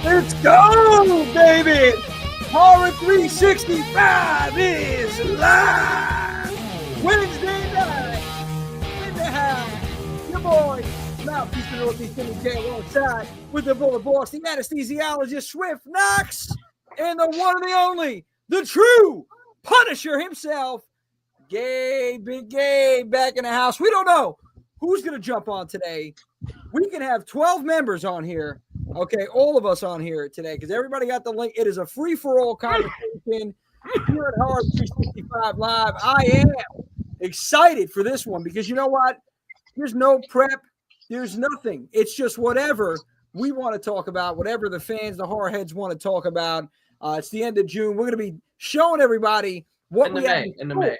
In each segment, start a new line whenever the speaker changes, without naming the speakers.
Let's go, baby! Horror 365 is live! Wednesday night in the house. Your boy, Mouthpiece of Northeast Indiana, alongside with the Bullet Boss, the anesthesiologist Swift Knox, and the one and the only, the true Punisher himself, Gabe, Big Gabe, back in the house. We don't know who's going to jump on today. We can have 12 members on here. Okay, all of us on here today because everybody got the link. It is a free-for-all conversation here at Horror 365 Live. I am excited for this one because you know what? There's no prep. There's nothing. It's just whatever we want to talk about, whatever the fans, the horror heads want to talk about. It's the end of June. We're going to be showing everybody what we have in the May.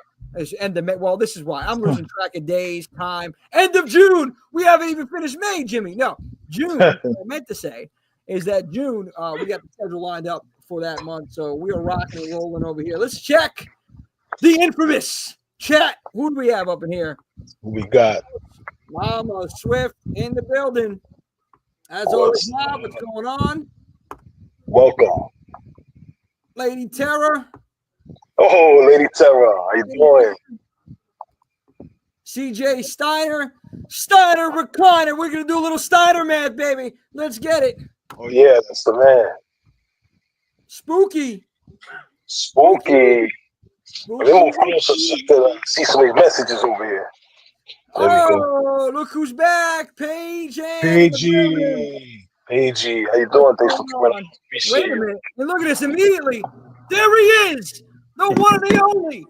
End of May. Well, this is why I'm losing track of days, time. End of June. We haven't even finished May, Jimmy. No, June. What I meant to say is that June, we got the schedule lined up for that month. So we are rocking and rolling over here. Let's check the infamous chat. Who do we have up in here?
We got
Mama Swift in the building. As always, Mom, what's going on?
Welcome.
Lady Terror.
Oh, Lady Terror, how you doing?
CJ Steiner Recliner. We're going to do a little Steiner math, baby. Let's get it.
Oh, yeah, that's the man.
Spooky.
They move closer so you can see some of these messages over here.
Oh, look who's back. Paige.
Paigey, how you doing? Thanks for coming on.
Wait a minute. And look at this immediately. There he is. The one and the only.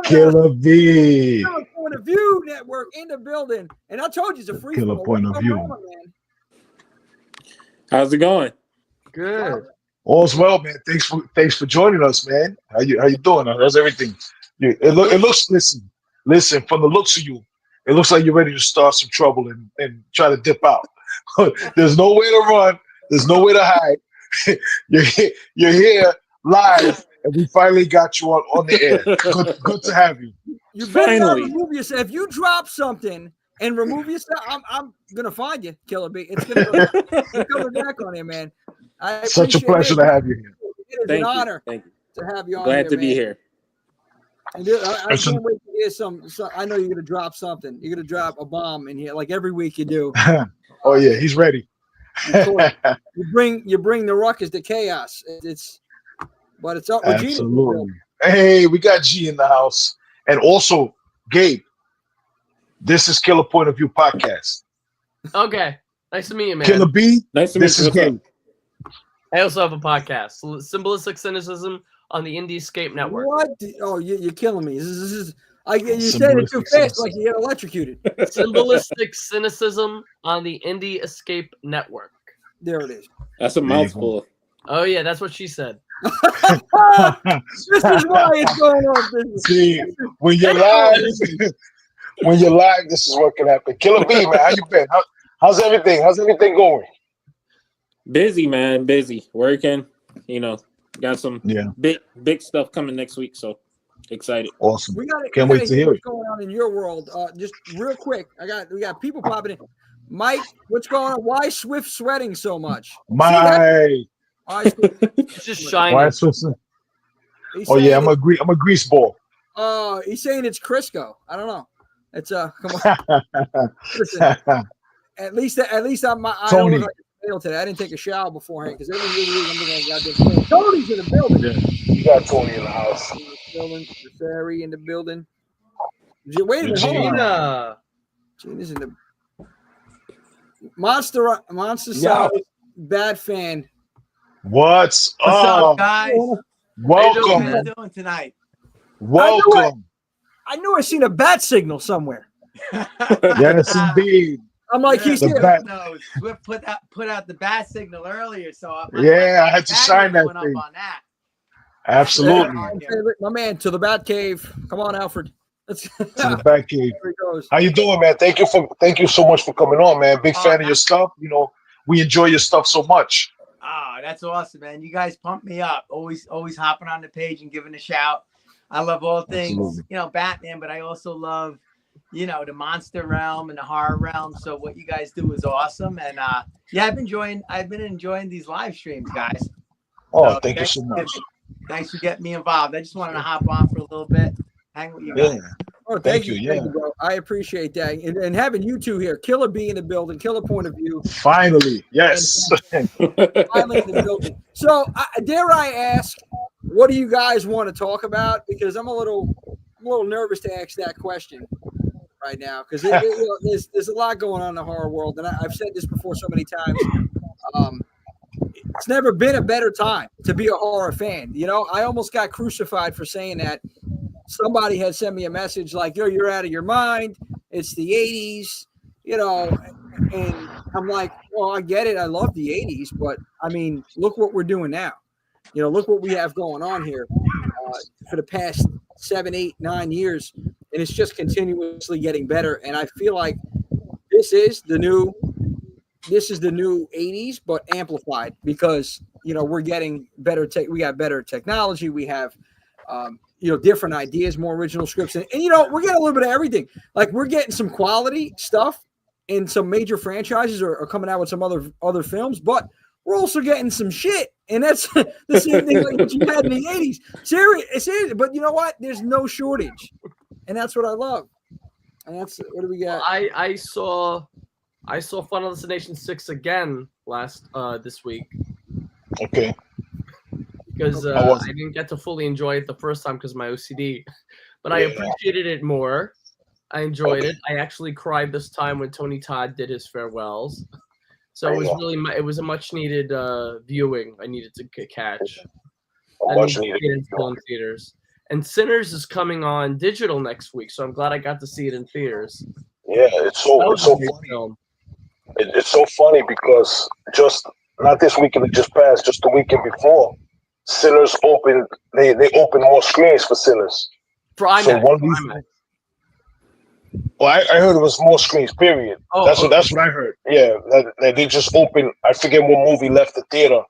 Killer B.
Killer Point of View Network in the building. And I told you it's a free
Killer Point of View.
How's it going?
Good.
All's well, man. Thanks for joining us, man. How you doing? How's everything? It looks listen, from the looks of you, it looks like you're ready to start some trouble and try to dip out. There's no way to run. There's no way to hide. You're here live, and we finally got you on the air. Good to have you.
You better not remove yourself. If you drop something and remove yourself, I'm gonna find you, Killer B. It's gonna be coming back on here, man.
Such a pleasure to have you here.
It is an honor to have you on.
Glad to be here.
And I can't wait to hear some. I know you're gonna drop something. You're gonna drop a bomb in here, like every week you do.
Oh yeah, he's ready.
You bring the ruckus to chaos. But it's up with G.
Absolutely. Hey, we got G in the house, and also Gabe. This is Killer Point of View podcast.
Okay, nice to meet you, man.
Killer B.
Nice to meet you.
This is Gabe.
I also have a podcast, Symbolistic Cynicism on the Indie Escape Network.
What? You're killing me. This is you said it too fast, like you get electrocuted.
Symbolistic Cynicism on the Indie Escape Network.
There it is.
That's a mouthful.
Oh yeah, that's what she said.
This is why it's going on.
See, when you're live, this is what can happen. Killer B, man, how you been? How's everything? How's everything going?
Busy, man. Busy. Working. Got some big stuff coming next week. So excited.
Awesome.
Can't wait to hear what's going on in your world. Just real quick, we got people popping in. Mike, what's going on? Why is Swift sweating so much?
It's just shining.
Oh yeah, I'm a grease ball.
He's saying it's Crisco. I don't know. It's come on. Listen, at least I'm I don't look like a potato today. I didn't take a shower beforehand because every week I'm looking at goddamn Tony's in the building.
Yeah. You got Tony in the house.
Sari in the building. Wait a minute, hold on. Gina's in the Monster Solid Bad Fan.
What's
up, guys?
Welcome.
How you doing tonight?
Welcome.
I knew I seen a bat signal somewhere.
Yes, indeed.
I'm like, he's here.
No, Swift put out the bat signal earlier, so
I had to shine that thing.
On that.
Absolutely.
My man, to the bat cave. Come on, Alfred.
To the bat cave. How you doing, man? Thank you so much for coming on, man. Big fan of your stuff. We enjoy your stuff so much.
Oh, that's awesome, man. You guys pump me up. Always hopping on the page and giving a shout. I love all things, Batman, but I also love, the monster realm and the horror realm. So what you guys do is awesome. And yeah, I've been enjoying these live streams, guys.
Oh,
So
thank you so much.
Thanks for getting me involved. I just wanted to hop on for a little bit, hang with you guys.
Yeah.
Oh, thank you. Thank you, bro. I appreciate that. And having you two here, Killer B in the building, Killer Point of View.
Finally, yes.
Finally in the building. So, dare I ask, what do you guys want to talk about? Because I'm a little nervous to ask that question right now, because there's a lot going on in the horror world, and I've said this before so many times. It's never been a better time to be a horror fan. I almost got crucified for saying that. Somebody had sent me a message like, yo, you're out of your mind. It's the 80s, and I'm like, well, I get it. I love the 80s, but I mean, look what we're doing now. Look what we have going on here for the past 7, 8, 9 years. And it's just continuously getting better. And I feel like this is the new 80s, but amplified because, we're getting better. We got better technology. We have, different ideas, more original scripts. And we're getting a little bit of everything. Like we're getting some quality stuff and some major franchises are coming out with some other films, but we're also getting some shit. And that's the same thing like what you had in the 80s. Serious. But you know what? There's no shortage. And that's what I love. And that's, what do we got?
I saw Final Destination 6 again this week.
Okay.
Because I didn't get to fully enjoy it the first time because of my OCD, but I appreciated it more. I enjoyed it. I actually cried this time when Tony Todd did his farewells. So it was it was a much needed viewing. I needed to catch.
Much needed
in theaters. And Sinners is coming on digital next week, so I'm glad I got to see it in theaters.
Yeah, it's so funny.
Film.
It's so funny because just not this weekend that just passed, just the weekend before. Sinners opened. They opened more screens for Sinners.
For IMAX.
So one reason. Well, I heard it was more screens. Period. That's what I heard. Yeah, that they just opened. I forget what movie left the theater,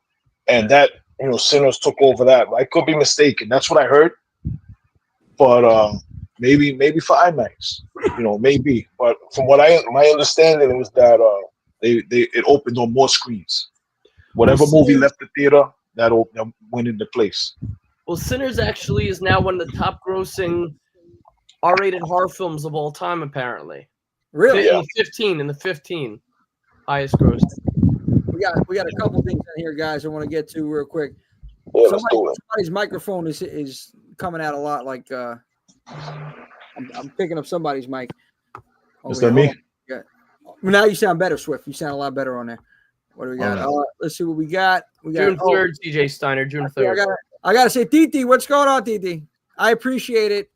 and that Sinners took over that. I could be mistaken. That's what I heard. But maybe for IMAX. Maybe. But from what my understanding, it was that it opened on more screens. Whatever movie left the theater. That went into place.
Well, Sinners actually is now one of the top grossing R-rated horror films of all time, apparently.
Really?
In the 15 highest grossing.
We got a couple things in here, guys, I want to get to real quick.
Yeah,
somebody's microphone is coming out a lot like I'm picking up somebody's mic.
Is that me?
Yeah. Now you sound better, Swift. You sound a lot better on there. What do we got? Let's see what we got.
June 3rd, DJ Steiner. June 3rd.
I gotta say, Titi, what's going on, Titi? I appreciate it.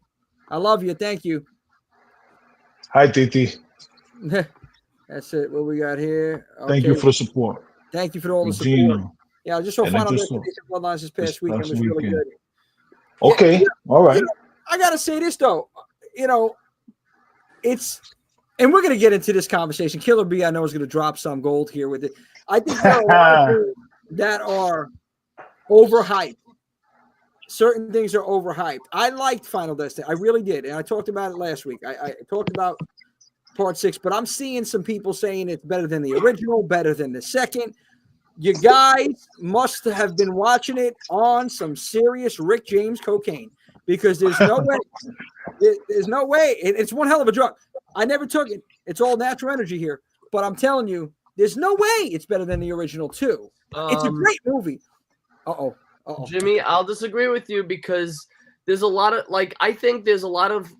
I love you. Thank you.
Hi, Titi.
That's it. What we got here? Okay.
Thank you for the support.
Thank you for all the support. Yeah, I just saw Final Destination Bloodlines this past weekend. It was really good.
Okay. All right.
I gotta say this though. It's. And we're going to get into this conversation. Killer B, I know, is going to drop some gold here with it. I think there are a lot of things that are overhyped. Certain things are overhyped. I liked Final Destination. I really did. And I talked about it last week. I talked about Part 6, but I'm seeing some people saying it's better than the original, better than the second. You guys must have been watching it on some serious Rick James cocaine because there's no way. There's no way. It's one hell of a drug. I never took it. It's all natural energy here. But I'm telling you, there's no way it's better than the original too. It's a great movie. Uh-oh.
Jimmy, I'll disagree with you because there's a lot of I think there's a lot of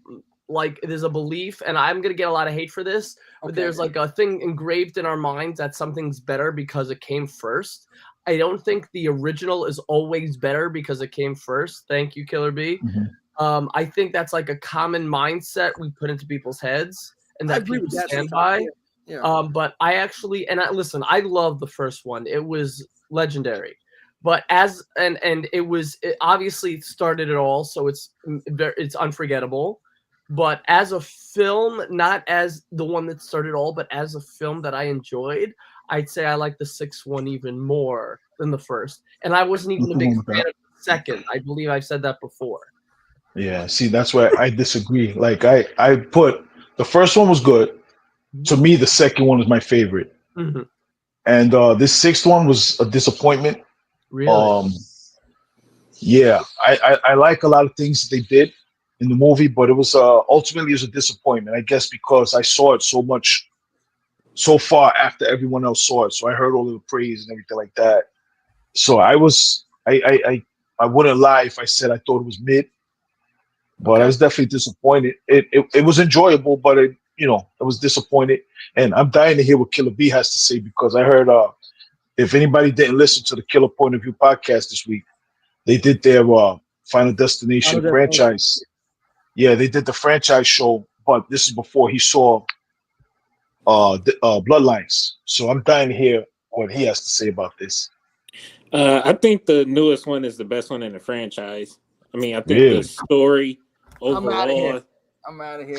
there's a belief, and I'm gonna get a lot of hate for this, but there's a thing engraved in our minds that something's better because it came first. I don't think the original is always better because it came first. Thank you, Killer B. Mm-hmm. I think that's a common mindset we put into people's heads and that people stand by. Yeah. But I actually, listen, I love the first one. It was legendary. But it obviously started it all, so it's unforgettable. But as a film, not as the one that started all, but as a film that I enjoyed, I'd say I like the sixth one even more than the first. And I wasn't even a big fan of the second. I believe I've said that before.
Yeah, see, that's why I disagree. I put The first one was good. To me, the second one is my favorite.
Mhm.
And this sixth one was a disappointment.
Really?
Yeah, I like a lot of things they did in the movie, but it was ultimately it was a disappointment. I guess because I saw it so far after everyone else saw it, so I heard all of the praise and everything like that. So I wouldn't lie if I said I thought it was mid, but I was definitely disappointed. It was enjoyable, but it was disappointed. And I'm dying to hear what Killer B has to say because I heard if anybody didn't listen to the Killer Point of View podcast this week, they did their Final Destination franchise. Yeah, they did the franchise show, but this is before he saw Bloodlines. So I'm dying to hear what he has to say about this.
I think the newest one is the best one in the franchise. I mean, I think
Really?
the story
I'm out of
overall.
here. I'm out of here.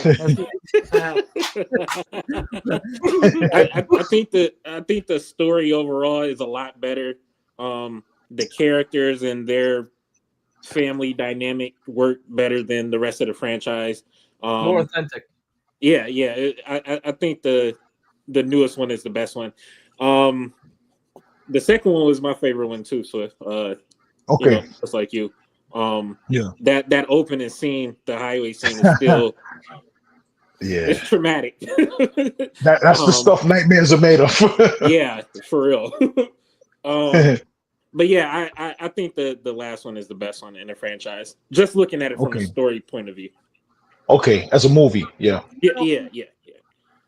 I think the story overall is a lot better. The characters and their family dynamic work better than the rest of the franchise.
More authentic.
Yeah. I think the newest one is the best one. The second one was my favorite one too. So
okay,
just like you.
Yeah.
That opening scene, the highway scene, is still it's traumatic.
That's the stuff nightmares are made of.
Yeah, for real. But yeah, I think the last one is the best one in the franchise. Just looking at it from a story point of view.
Okay, as a movie, yeah.
Yeah.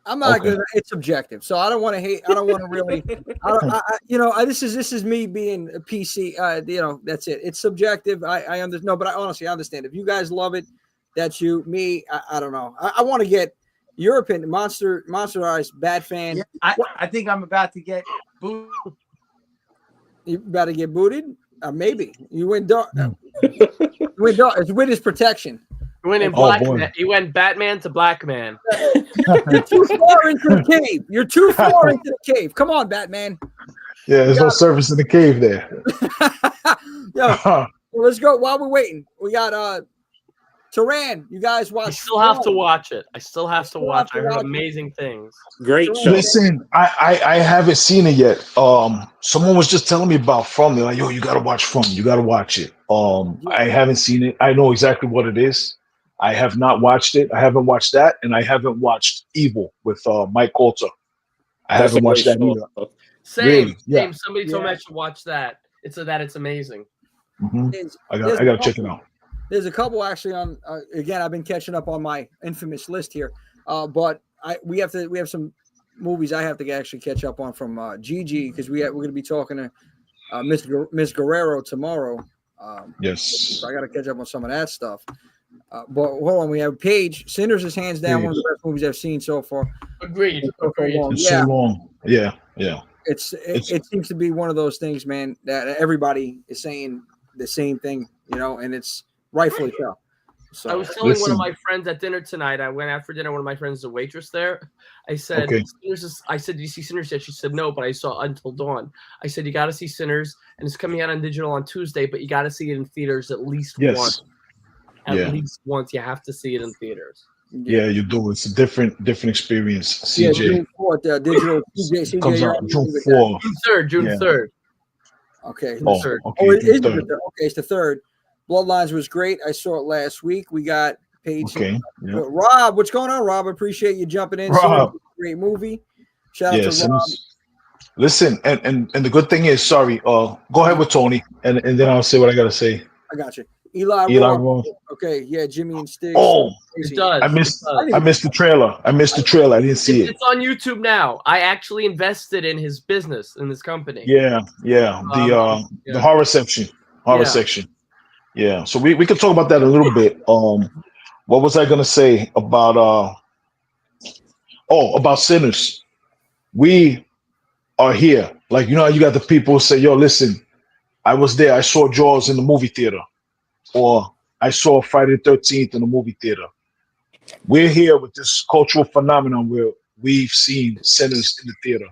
I'm not good. It's subjective, so I don't want to hate. I don't want to really. This is me being a PC. That's it. It's subjective. I understand. No, but I honestly understand. If you guys love it, that's you. Me, I don't know. I want to get your opinion. Monster Eyes, bad fan.
Yeah, I think I'm about to get booed.
You about to get booted? Maybe you went dark. It's with his protection.
He went in black. He went Batman to black man.
You're too far into the cave. You're too far into the cave. Come on, Batman.
Yeah, there's no service in the cave there.
Well, let's go. While we're waiting, we got Turan. You guys watch?
I still have to watch it. I heard amazing things.
Great show.
Listen, I haven't seen it yet. Someone was just telling me about From. They're like, yo, you gotta watch From. You gotta watch it. I haven't seen it. I know exactly what it is. I have not watched it. I haven't watched that, and I haven't watched Evil with Mike Coulter. I haven't watched that either.
Same.
Really?
Yeah. Somebody told me I should watch that. It's amazing.
Mm-hmm. I gotta check it out.
There's a couple actually on. Again, I've been catching up on my infamous list here, but we have some movies I have to actually catch up on from Gigi because we're going to be talking to Miss Guerrero tomorrow.
Yes,
so I got to catch up on some of that stuff. But hold on, we have Paige. Sinners is hands down one of the best movies I've seen so far.
Agreed.
It's so long. Yeah.
It seems to be one of those things, man, that everybody is saying the same thing, and it's rightfully so. So
I was telling one of my friends at dinner tonight. I went out for dinner. One of my friends is a waitress there. I said, I said, do you see Sinners yet? She said, no, but I saw Until Dawn. I said, you got to see Sinners, and it's coming out on digital on Tuesday, but you got to see it in theaters at least once. At least once, you have to see it in theaters.
Yeah, you do. It's a different experience. CJ.
June 4th, digital. CJ
comes out June 4th.
June 3rd.
Okay.
June 3rd. Okay,
it's the 3rd. Bloodlines was great. I saw it last week. We got Paige.
Okay. Yeah.
Rob, what's going on, Rob? Appreciate you jumping in.
Rob.
Great movie. Shout out to Rob.
Listen, and the good thing is, sorry, go ahead with Tony, and then I'll say what I gotta say.
I got you. Eli Roth. Okay, yeah, Jimmy and Stiggs.
Oh,
it does.
I missed the trailer. I didn't see it.
It's on YouTube now. I actually invested in his business, in this company.
Yeah. The horror section. Section. Yeah. So we could talk about that a little bit. What was I gonna say about about Sinners? We are here. Like, you got the people who say, yo, listen, I was there. I saw Jaws in the movie theater. Or I saw Friday the 13th in the movie theater. We're here with this cultural phenomenon where we've seen Sinners in the theater.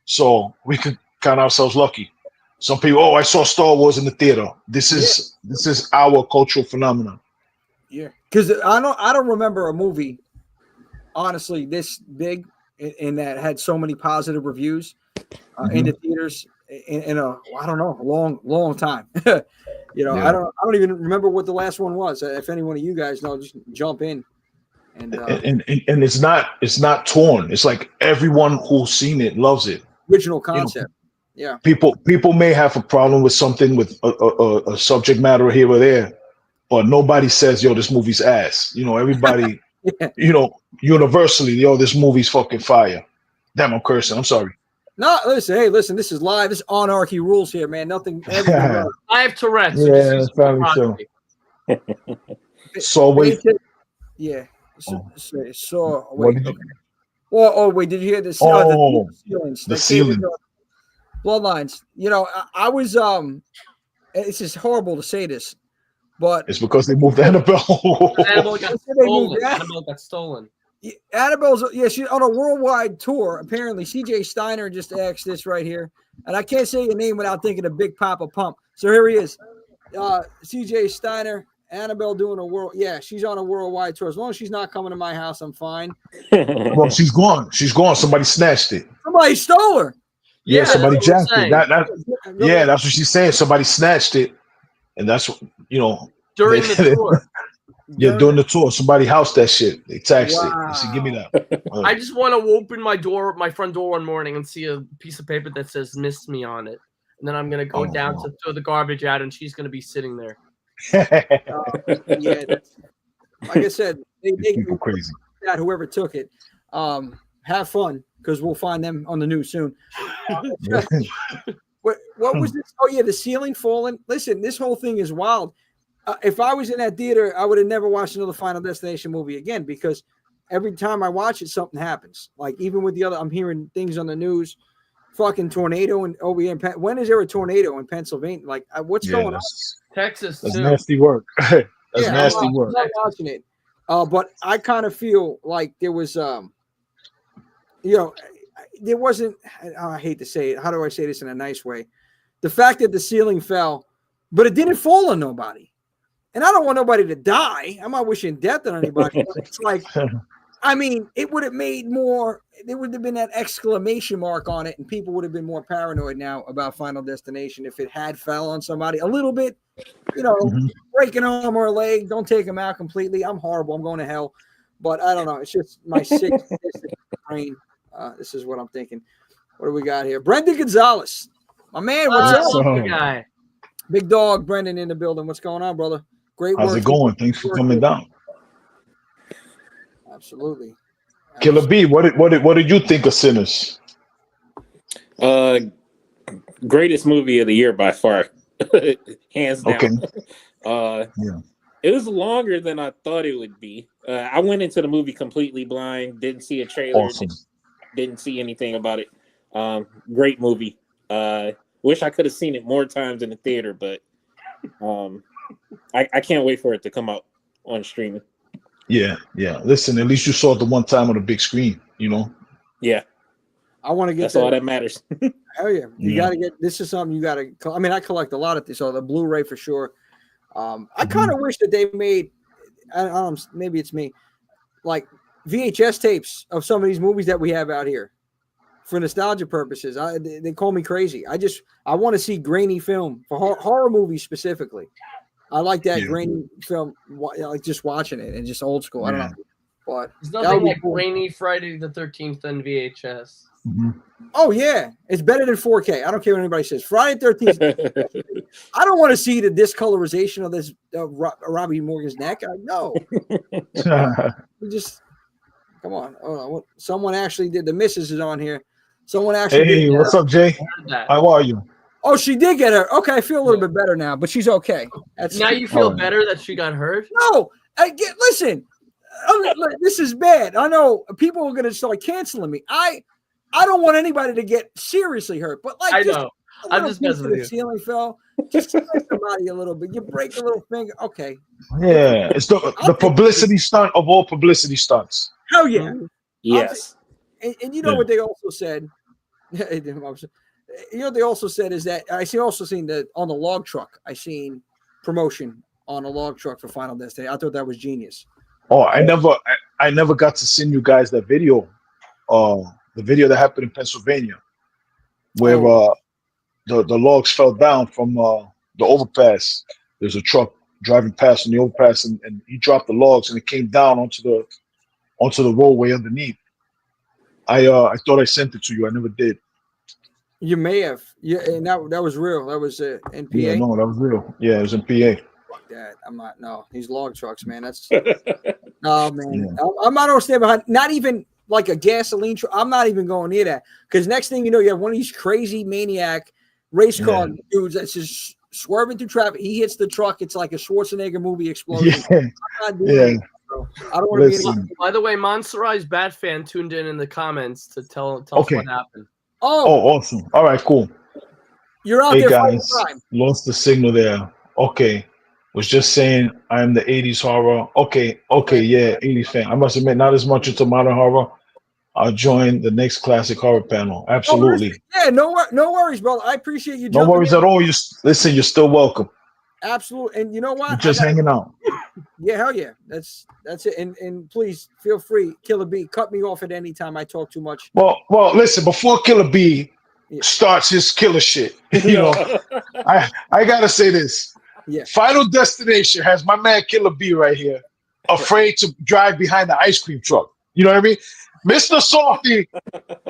So we could count ourselves lucky. Some people, I saw Star Wars in the theater. This is our cultural phenomenon.
Yeah. Because I don't remember a movie honestly this big and that had so many positive reviews in the theaters in a I don't know long time. You know,
Yeah.
I don't even remember what the last one was. If any one of you guys know, just jump in. And
And it's not torn. It's like everyone who's seen it loves it.
original
You know,
concept. Yeah.
people may have a problem with something with a subject matter here or there, but nobody says, yo, this movie's ass. You know, everybody,
Yeah.
you know, universally, yo, this movie's fucking fire. Damn, I'm cursing. I'm sorry.
No, listen, this is live. This is Anarchy Rules here, man. Everything right.
I have Tourette's. So
Yeah,
just use
that's probably
properly.
So wait.
Yeah.
What
Wait.
did you?
Okay. Well, wait. Did you hear this?
Oh,
The ceilings.
the
That
ceiling.
Bloodlines. You know, I was It's just horrible to say this, but
It's because they moved Annabelle.
Annabelle got
They moved
stolen.
that.
Annabelle got stolen.
Annabelle's she's on a worldwide tour. Apparently, CJ Steiner just asked this right here, and I can't say your name without thinking of Big Papa Pump. So here he is, CJ Steiner. Annabelle doing a world. Yeah, she's on a worldwide tour. As long as she's not coming to my house, I'm fine.
Well, she's gone. She's gone. Somebody snatched it.
Somebody stole her.
Yeah, somebody
that's what I'm
jacked it.
saying.
Yeah, that's what she's saying. Somebody snatched it, and that's what
During the tour.
Yeah, during the tour, somebody housed that shit. They taxed it.
Wow.
They said, "Give me that."
I just want to open my front door one morning and see a piece of paper that says "Miss Me" on it, and then I'm gonna go down to throw the garbage out, and she's gonna be sitting there.
Yeah, like I said, they
People crazy.
that whoever took it. Have fun because we'll find them on the news soon. What was this? Oh yeah, the ceiling falling. Listen, this whole thing is wild. If I was in that theater, I would have never watched another Final Destination movie again because every time I watch it, something happens. Like even with the other, I'm hearing things on the news. Fucking tornado and over here. When is there a tornado in Pennsylvania? Like what's going on?
Texas
That's
too.
nasty work. That's
Yeah,
nasty
I'm
work.
not watching it. But I kind of feel like there was, there wasn't. I hate to say it. How do I say this in a nice way? The fact that the ceiling fell, but it didn't fall on nobody. And I don't want nobody to die. I'm not wishing death on anybody. But it's like, I mean, it would have made more. There would have been that exclamation mark on it, and people would have been more paranoid now about Final Destination if it had fell on somebody a little bit. Break an arm or a leg. Don't take them out completely. I'm horrible. I'm going to hell. But I don't know. It's just my sick brain. This is what I'm thinking. What do we got here? Brendan Gonzalez. My man, what's up?
Good guy.
Big dog, Brendan in the building. What's going on, brother? Great work.
How's it going? Thanks for coming down.
Absolutely.
Killer B, what did you think of Sinners?
Greatest movie of the year by far. Hands down.
Okay.
Yeah. It was longer than I thought it would be. I went into the movie completely blind, didn't see a trailer,
Awesome.
didn't see anything about it. Great movie. Wish I could have seen it more times in the theater, but I can't wait for it to come out on streaming.
Yeah. Listen, at least you saw it the one time on the big screen,
Yeah.
I want to get
That's all that matters.
Hell yeah. You got to get, this is something you got to, I mean, I collect a lot of this, so the Blu-ray for sure. I kind of wish that they made, I don't know, maybe it's me, like VHS tapes of some of these movies that we have out here for nostalgia purposes. They call me crazy. I want to see grainy film for horror movies specifically. I like that grainy film, like just watching it and just old school. I don't know. But
there's nothing like grainy Friday the 13th on VHS.
Mm-hmm.
Oh yeah, it's better than 4K. I don't care what anybody says. Friday 13th. I don't want to see the discolorization of this Robbie Morgan's neck. No, just come on. Oh, someone actually did. The missus is on here. Someone actually.
Hey, what's up, Jay? How are you?
Oh, she did get her. Okay, I feel a little bit better now, but she's okay.
Now you feel better that she got hurt?
No, listen. This is bad. I know people are going to start canceling me. I don't want anybody to get seriously hurt, but like
I know. I'm just messing with you.
The ceiling fell. Just somebody a little bit. You break a little finger. Okay.
Yeah, it's the publicity stunt of all publicity stunts.
Hell yeah.
Yes.
And you know what they also said? You know what they also said is that also seen that on the log truck. I seen promotion on a log truck for Final Destination. I thought that was genius.
Oh, I I never got to send you guys that video. The video that happened in Pennsylvania, where the logs fell down from the overpass. There's a truck driving past on the overpass, and he dropped the logs, and it came down onto the roadway underneath. I thought I sent it to you. I never did.
You may have. Yeah, and that was real. That was in PA.
Yeah, no, that was real. Yeah, it was in PA.
Fuck that. I'm not. No, these log trucks, man. That's. Oh man, yeah. I'm not understand behind. Not even like a gasoline truck. I'm not even going near that because next thing you know, you have one of these crazy maniac race car dudes that's just swerving through traffic. He hits the truck. It's like a Schwarzenegger movie explosion.
Yeah.
I'm not doing that, bro. I don't want to be.
By the way, Monsterai's Bat fan tuned in the comments to tell us what happened.
Oh, awesome. All right, cool.
You're out there guys,
lost the signal there. Okay. Was just saying I'm the 80s horror. Okay, yeah, 80s fan. I must admit, not as much into modern horror. I'll join the next classic horror panel. Absolutely.
No worries, brother. I appreciate you.
No worries at all. Listen, you're still welcome.
Absolutely. And you know what?
You're just hanging out.
Yeah, hell yeah. That's it. And please feel free, Killer B, cut me off at any time I talk too much.
Well, listen, before Killer B starts his killer shit, you know, I gotta say this.
Yeah.
Final Destination has my man Killer B right here, afraid to drive behind the ice cream truck. You know what I mean? Mr. Softy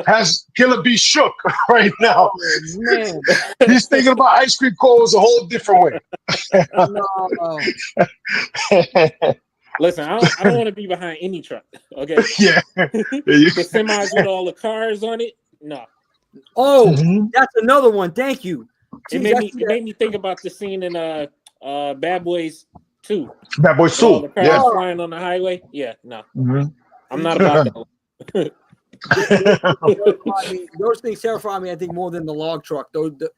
has Killer B shook right now.
Oh, man.
He's thinking about ice cream cones a whole different way.
No.
Listen, I don't want to be behind any truck. Okay.
Yeah.
The semis with all the cars on it. No.
Oh, that's another one. Thank you.
It made me think about the scene in Bad Boys 2.
Bad Boys 2.
The cars flying on the highway. Yeah, no. I'm not about that.
Those things terrify me, I think, more than the log truck. The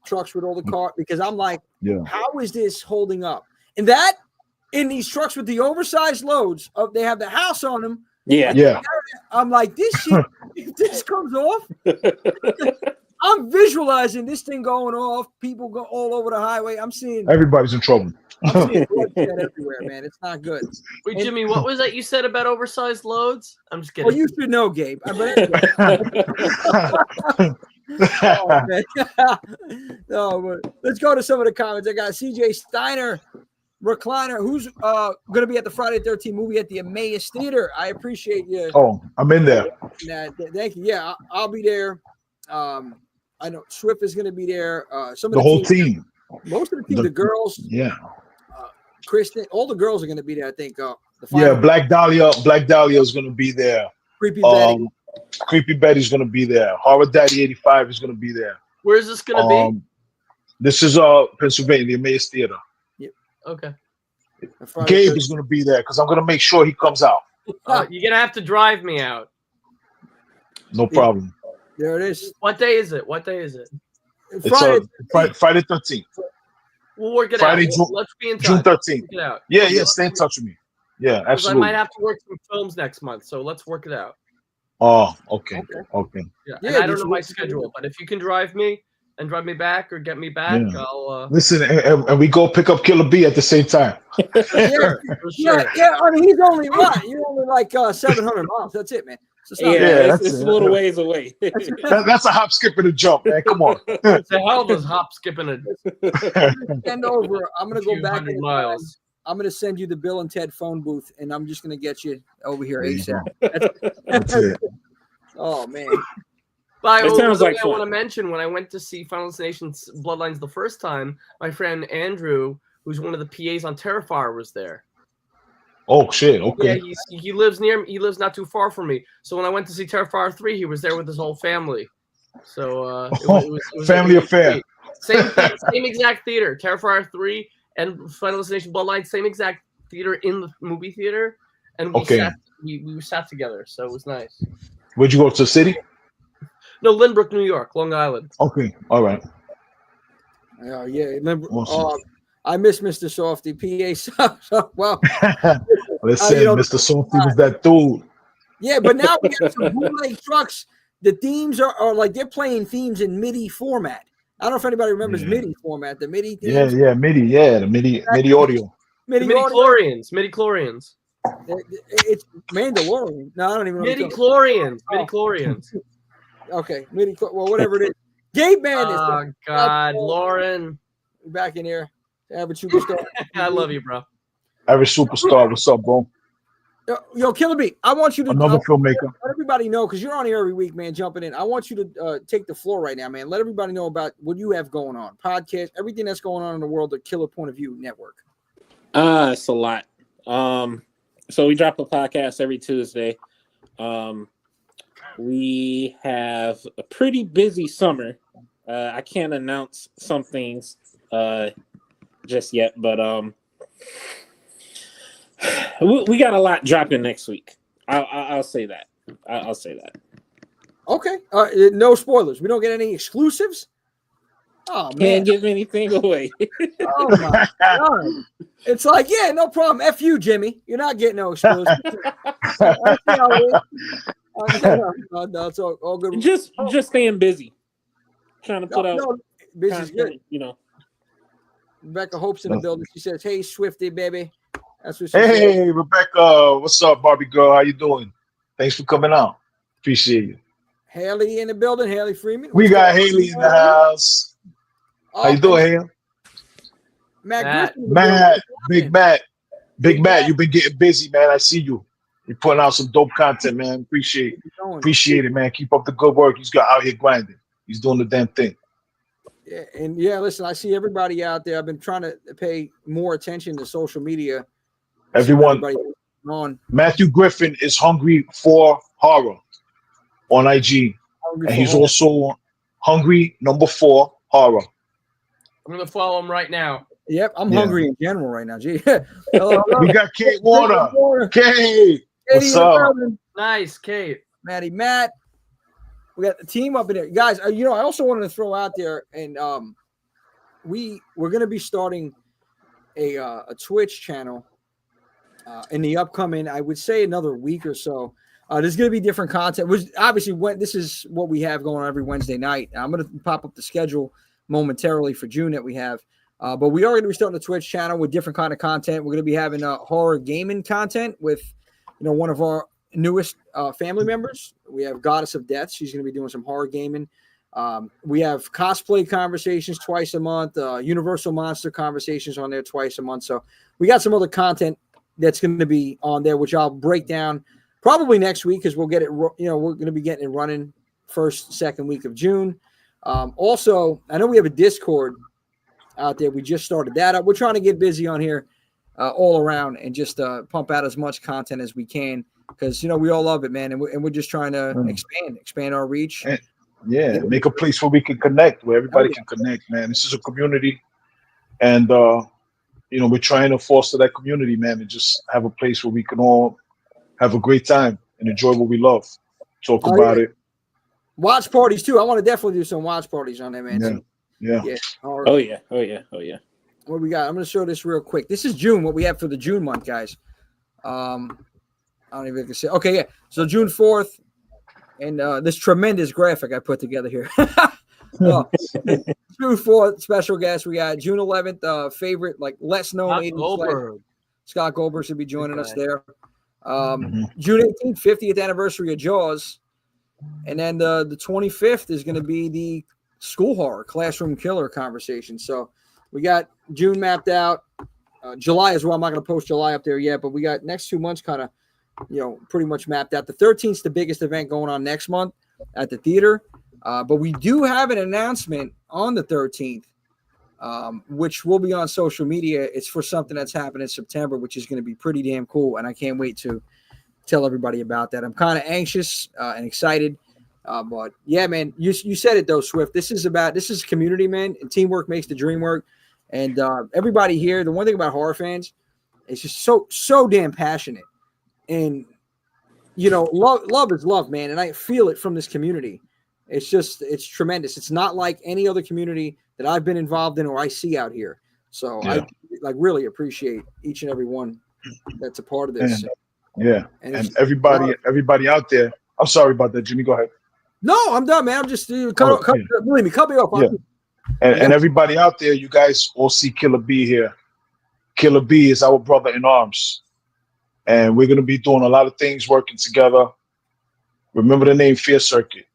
trucks with all the car, because I'm like, how is this holding up? And that in these trucks with the oversized loads, they have the house on them.
Yeah.
I'm like, this shit, if this comes off, I'm visualizing this thing going off, people go all over the highway. I'm seeing
everybody's in trouble.
I'm seeing bloodshed everywhere, man. It's not good.
Wait, Jimmy, what was that you said about oversized loads? I'm just kidding.
Well, you should know, Gabe. No, but let's go to some of the comments. I got CJ Steiner, recliner, who's going to be at the Friday 13 movie at the Emmaus Theater. I appreciate you.
Oh, I'm in there.
Thank you. Yeah, I'll be there. I know Swift is going to be there. Some of
the whole team.
Most of the team, the girls.
Yeah.
Kristen, all the girls are going to be there, I think.
Black Dahlia is going to be there. Creepy Betty's going to be there. Horror Daddy 85 is going to be there.
Where is this going to be?
This is Pennsylvania, the Emmaus Theater.
Yep.
Okay.
Gabe is going to be there because I'm going to make sure he comes out.
You're going to have to drive me out.
No problem.
There it is.
What day is it?
It's Friday 13th.
We'll work it
Friday,
out. Let's be in touch.
June 13th.
Work it out.
Yeah, stay in touch with me. Yeah, absolutely.
I might have to work some films next month, so let's work it out.
Oh, okay.
Yeah, and I don't know my schedule, but if you can drive me and drive me back or get me back, I'll
listen. And we go pick up Killer B at the same time.
For sure.
Yeah. I mean, he's only You're only like 700 miles. That's it, man.
It's a little ways away.
That's a hop, skip, and a jump, man. Come on.
It's a hell of a hop, skip, and a.
Send over. I'm gonna go back
miles.
I'm gonna send you the Bill and Ted phone booth, and I'm just gonna get you over here ASAP.
That's it.
Oh man.
It
sounds like
I want to mention when I went to see Final Destination's Bloodlines the first time, my friend Andrew, who's one of the PAs on Terrifier, was there.
Oh shit! Okay.
Yeah, he lives not too far from me. So when I went to see Terrifier 3, he was there with his whole family. So it was
family affair.
Same exact theater. Terrifier 3 and Final Destination Bloodline, same exact theater in the movie theater, and we sat together. So it was nice.
Where'd you go to the city?
No, Lynbrook, New York, Long Island.
Okay, all right.
Oh yeah, remember?
Awesome.
I miss Mr. Softy. PA. Well,
listen, Mr. Softy was that dude.
Yeah, but now we have some bootleg trucks. The themes are like they're playing themes in MIDI format. I don't know if anybody remembers MIDI format. The MIDI themes.
MIDI. Yeah, the MIDI audio.
Midi-chlorians.
It's Mandalorian. No, I don't even know.
Midi-chlorians. Midi-chlorians.
Okay, well, whatever it is. Gabe Madness.
Oh, God. Lauren.
Back in here. Average superstar.
I love you, bro.
Average superstar. What's up, bro?
Yo, Killer B, I want you to
Another filmmaker.
let everybody know, because you're on here every week, man, jumping in. I want you to take the floor right now, man. Let everybody know about what you have going on. Podcast, everything that's going on in the world of Killer Point of View Network.
It's a lot. So we drop a podcast every Tuesday. We have a pretty busy summer. I can't announce some things just yet, but we got a lot dropping next week. I'll say that. I'll say that.
Okay. No spoilers. We don't get any exclusives. Oh man,
Can't give anything away.
Oh my God. It's like, yeah, no problem. F you, Jimmy. You're not getting no exclusives. No, it's all good.
Just staying busy. Trying to put out
business good.
You know.
Rebecca Hope's in the building. She says, "Hey, Swifty, baby." That's what she
Hey,
said.
Rebecca. What's up, Barbie girl? How you doing? Thanks for coming out. Appreciate you.
Haley in the building. Haley Freeman.
We got Haley in the house. How you doing, Haley?
Matt.
Matt, Big Matt. Big Matt, you've been getting busy, man. I see you. You're putting out some dope content, man. Appreciate it, man. Keep up the good work. He's got out here grinding. He's doing the damn thing.
Yeah, and listen, I see everybody out there. I've been trying to pay more attention to social media.
Everyone, Matthew Griffin is hungry for horror on IG. And he's also hungry #4 horror.
I'm going to follow him right now.
Yep, I'm hungry in general right now. Gee.
We got Kate Warner. Kate. What's up?
Nice, Kate.
Maddie, Matt. We got the team up in there. Guys, I also wanted to throw out there, and we're going to be starting a Twitch channel in the upcoming, I would say, another week or so. There's going to be different content. Obviously, this is what we have going on every Wednesday night. I'm going to pop up the schedule momentarily for June that we have. But we are going to be starting a Twitch channel with different kind of content. We're going to be having horror gaming content with, one of our newest family members. We have Goddess of Death. She's going to be doing some horror gaming. We have cosplay conversations twice a month, Universal Monster conversations on there twice a month. So we got some other content that's going to be on there, which I'll break down probably next week, because we'll get it, we're going to be getting it running second week of June. Also, I know we have a Discord out there. We just started that up. We're trying to get busy on here all around and just pump out as much content as we can, because, we all love it, man. And we're just trying to expand our reach.
And, make a place where we can connect, where everybody can connect, man. This is a community. And, we're trying to foster that community, man, and just have a place where we can all have a great time and enjoy what we love. Talk about it.
Watch parties too. I want to definitely do some watch parties on there, man.
Yeah.
All right.
Oh yeah.
What we got? I'm going to show this real quick. This is June. What we have for the June month, guys. I don't even can say. Okay, yeah. So June 4th, and this tremendous graphic I put together here. June 4th special guest. We got June 11th. Favorite, less known. Scott Goldberg should be joining us there. June 18th, 50th anniversary of Jaws. And then the 25th is going to be the school horror classroom killer conversation. So we got June mapped out. July as well. I'm not going to post July up there yet, but we got next 2 months kind of, pretty much mapped out. The 13th is the biggest event going on next month at the theater. But we do have an announcement on the 13th, which will be on social media. It's for something that's happening in September, which is going to be pretty damn cool. And I can't wait to tell everybody about that. I'm kind of anxious and excited. But yeah, man, you said it though, Swift. This is community, man, and teamwork makes the dream work. And everybody here, the one thing about horror fans is just so damn passionate. And love is love, man. And I feel it from this community. It's tremendous. It's not like any other community that I've been involved in or I see out here. So I really appreciate each and every one that's a part of this.
Yeah. And everybody out there. I'm sorry about that, Jimmy. Go ahead.
No, I'm done, man. I'm just believe me, cut me off.
Yeah. And everybody out there, you guys all see Killer B here. Killer B is our brother in arms. and we're gonna be doing a lot of things working together. Remember the name Fear Circuit.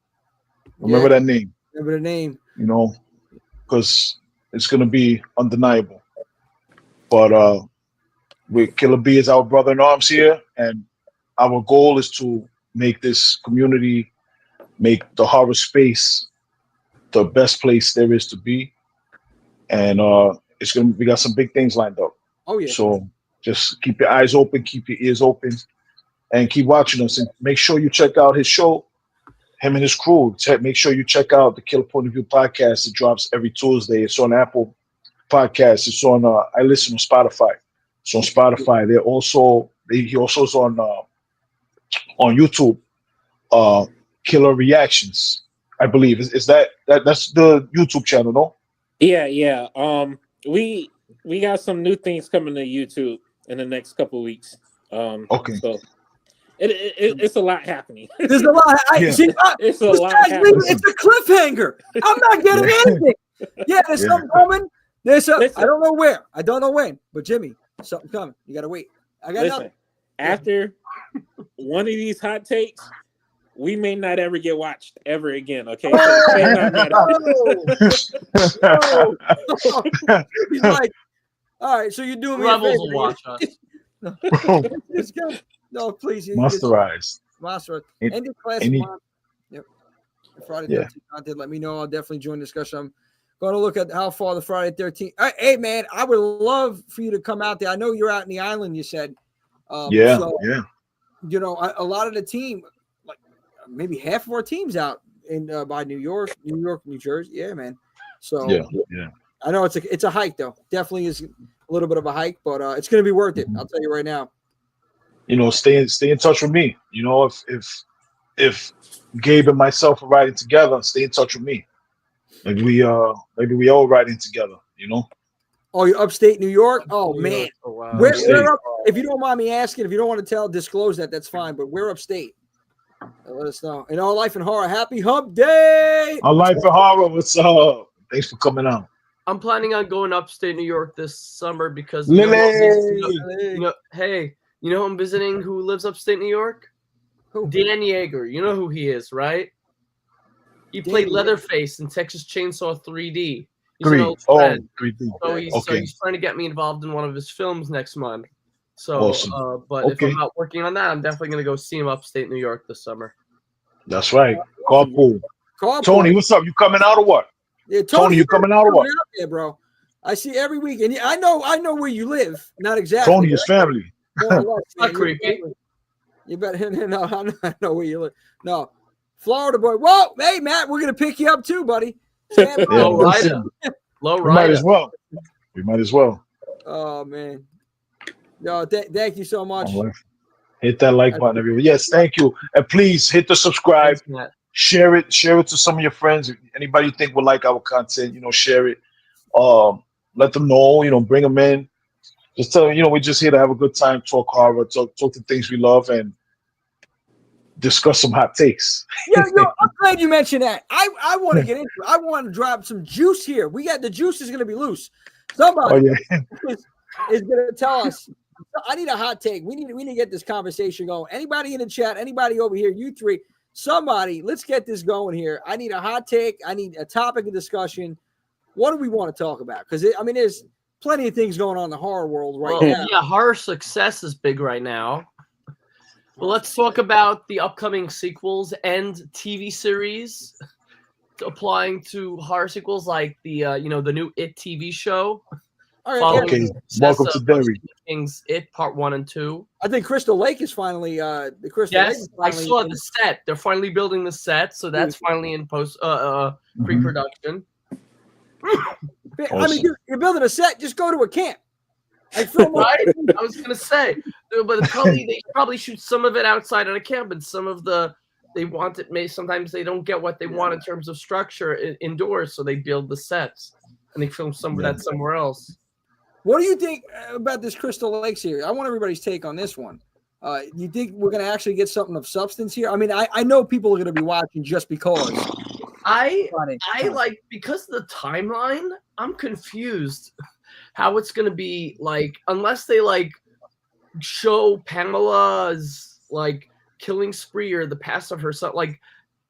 Remember that name.
Remember the name.
You know, because it's gonna be undeniable. But Killer B is our brother in arms here, and our goal is to make this community, make the horror space the best place there is to be. And we got some big things lined up.
Oh yeah.
So just keep your eyes open, keep your ears open, and keep watching us. And make sure you check out his show, him and his crew. Make sure you check out the Killer Point of View podcast. It drops every Tuesday. It's on Apple Podcasts. It's on I listen on Spotify. It's on Spotify. He also is on YouTube. Killer Reactions, I believe. Is that's the YouTube channel, no?
Yeah. We got some new things coming to YouTube in the next couple of weeks.
Okay.
So it's a lot happening.
There's a lot.
It's a lot happening.
It's a cliffhanger. I'm not getting anything. Yeah, there's something coming. I don't know where. I don't know when. But Jimmy, something coming. You gotta wait. I got nothing.
After one of these hot takes, we may not ever get watched ever again. Okay.
He's like, all right. So you're doing me
Rebels
a
will
favor.
watch us.
No, please.
Masterized.
End of class. Yep. Friday 13th content. Let me know. I'll definitely join the discussion. I'm going to look at how far the Friday 13th. Hey, man, I would love for you to come out there. I know you're out in the island, you said.
Yeah.
You know, a lot of the team, like maybe half of our team's out in by New York, New Jersey. Yeah, man. So
yeah.
I know it's a hike though. Definitely is a little bit of a hike, but it's going to be worth it. I'll tell you right now.
You know, stay in touch with me. You know, if Gabe and myself are riding together, stay in touch with me. Maybe we all riding together. You know.
Oh, you're upstate New York? Oh, man.
Oh, wow.
Where up, if you don't mind me asking, if you don't want to disclose that's fine. But we're upstate. Let us know. In Our Life in Horror, happy Hump Day!
Our Life in Horror, what's up? Thanks for coming out.
I'm planning on going upstate New York this summer because
Lily!
Hey, you know who I'm visiting who lives upstate New York?
Who?
Dan Yeager. You know who he is, right? He played Leatherface in Texas Chainsaw 3D. He's an old friend.
3D.
So he's trying to get me involved in one of his films next month. So,
awesome.
But if I'm not working on that, I'm definitely going to go see him upstate New York this summer.
That's right. Carpool. Tony, what's up? You coming out or what?
Yeah,
Tony, you coming out or what?
Out there, bro. I see every week, and I know where you live. Not exactly.
Tony, his family.
Not creepy.
You better no. I know where you live. No, Florida boy. Whoa, hey Matt, we're gonna pick you up too, buddy.
Low rider.
We might as well.
Oh man. No, thank you so much.
Hit that like button, everyone. Yes, thank you. And please hit the subscribe.
Thanks,
share it to some of your friends. If anybody you think would like our content, share it. Let them know, bring them in. Just tell them, we're just here to have a good time, talk horror, talk the things we love, and discuss some hot takes.
Yeah, I'm glad you mentioned that. I want to get into it. I want to drop some juice here. The juice is going to be loose. Somebody is going to tell us, I need a hot take. We need to get this conversation going. Anybody in the chat, anybody over here, you three, somebody, let's get this going here. I need a hot take. I need a topic of discussion. What do we want to talk about? Because, there's plenty of things going on in the horror world now.
Yeah, horror success is big right now. Well, let's talk about the upcoming sequels and TV series applying to horror sequels, like the the new It TV show.
All right,
okay, welcome to Derry.
King's It Part 1 and 2.
I think Crystal Lake is finally the Crystal Lake is finally
I saw the set. They're finally building the set, so that's finally in pre-production.
I mean, you're building a set. Just go to a camp.
Right? I was gonna say, but they probably shoot some of it outside on a camp, and some of they want it. Sometimes they don't get what they want in terms of structure indoors, so they build the sets and they film some of that somewhere else.
What do you think about this Crystal Lake series? I want everybody's take on this one. You think we're going to actually get something of substance here? I mean, I know people are going to be watching just because.
I like, because of the timeline, I'm confused how it's going to be, like, unless they show Pamela's like killing spree or the past of her son, like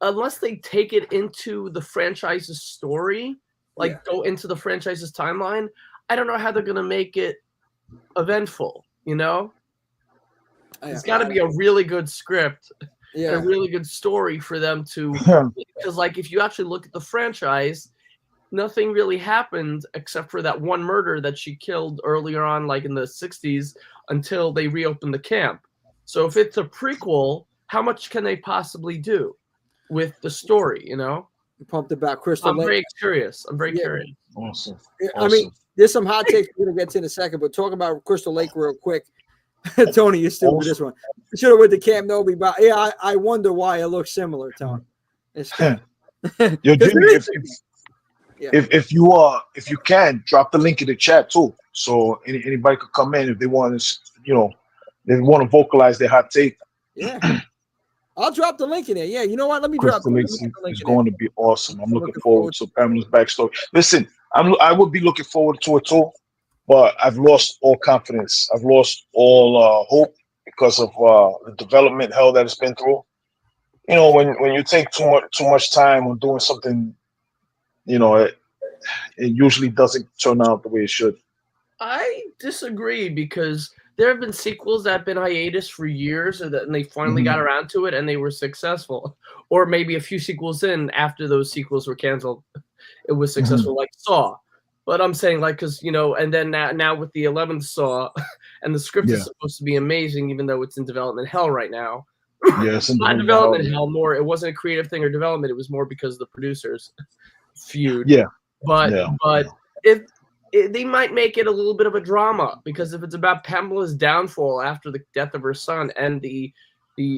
unless they take it into the franchise's story, like go into the franchise's timeline, I don't know how they're gonna make it eventful. You know, it's got to be a really good script and a really good story for them to. Because like if you actually look at the franchise, nothing really happened except for that one murder that she killed earlier on, like in the 60s, until they reopened the camp. So if it's a prequel, how much can they possibly do with the story, you know?
You pumped about Crystal
I'm
Lake.
very curious. I'm very curious.
Awesome.
I mean, there's some hot takes we're going to get to in a second, but talk about Crystal Lake real quick. Tony, you're still with this one. You should have went to Camp Nobi, but yeah, I wonder why it looks similar, Tony.
Yo, Jimmy, if you can, drop the link in the chat too, so anybody could come in if they want to, they want to vocalize their hot take.
Yeah, I'll drop the link in there. Yeah, you know what? Let me drop the link.
It's going to be awesome. I'm looking forward to Pamela's backstory. Listen, I would be looking forward to it too, but I've lost all confidence. I've lost all hope because of the development hell that it's been through. You know, when you take too much time on doing something, it usually doesn't turn out the way it should.
I disagree because there have been sequels that have been hiatus for years, and they finally got around to it, and they were successful. Or maybe a few sequels in after those sequels were canceled, it was successful, like Saw. But I'm saying, like, because and then now with the 11th Saw, and the script is supposed to be amazing, even though it's in development hell right now.
Yes,
not development hell. More, it wasn't a creative thing or development. It was more because of the producers feud. But if they might make it a little bit of a drama, because if it's about Pamela's downfall after the death of her son and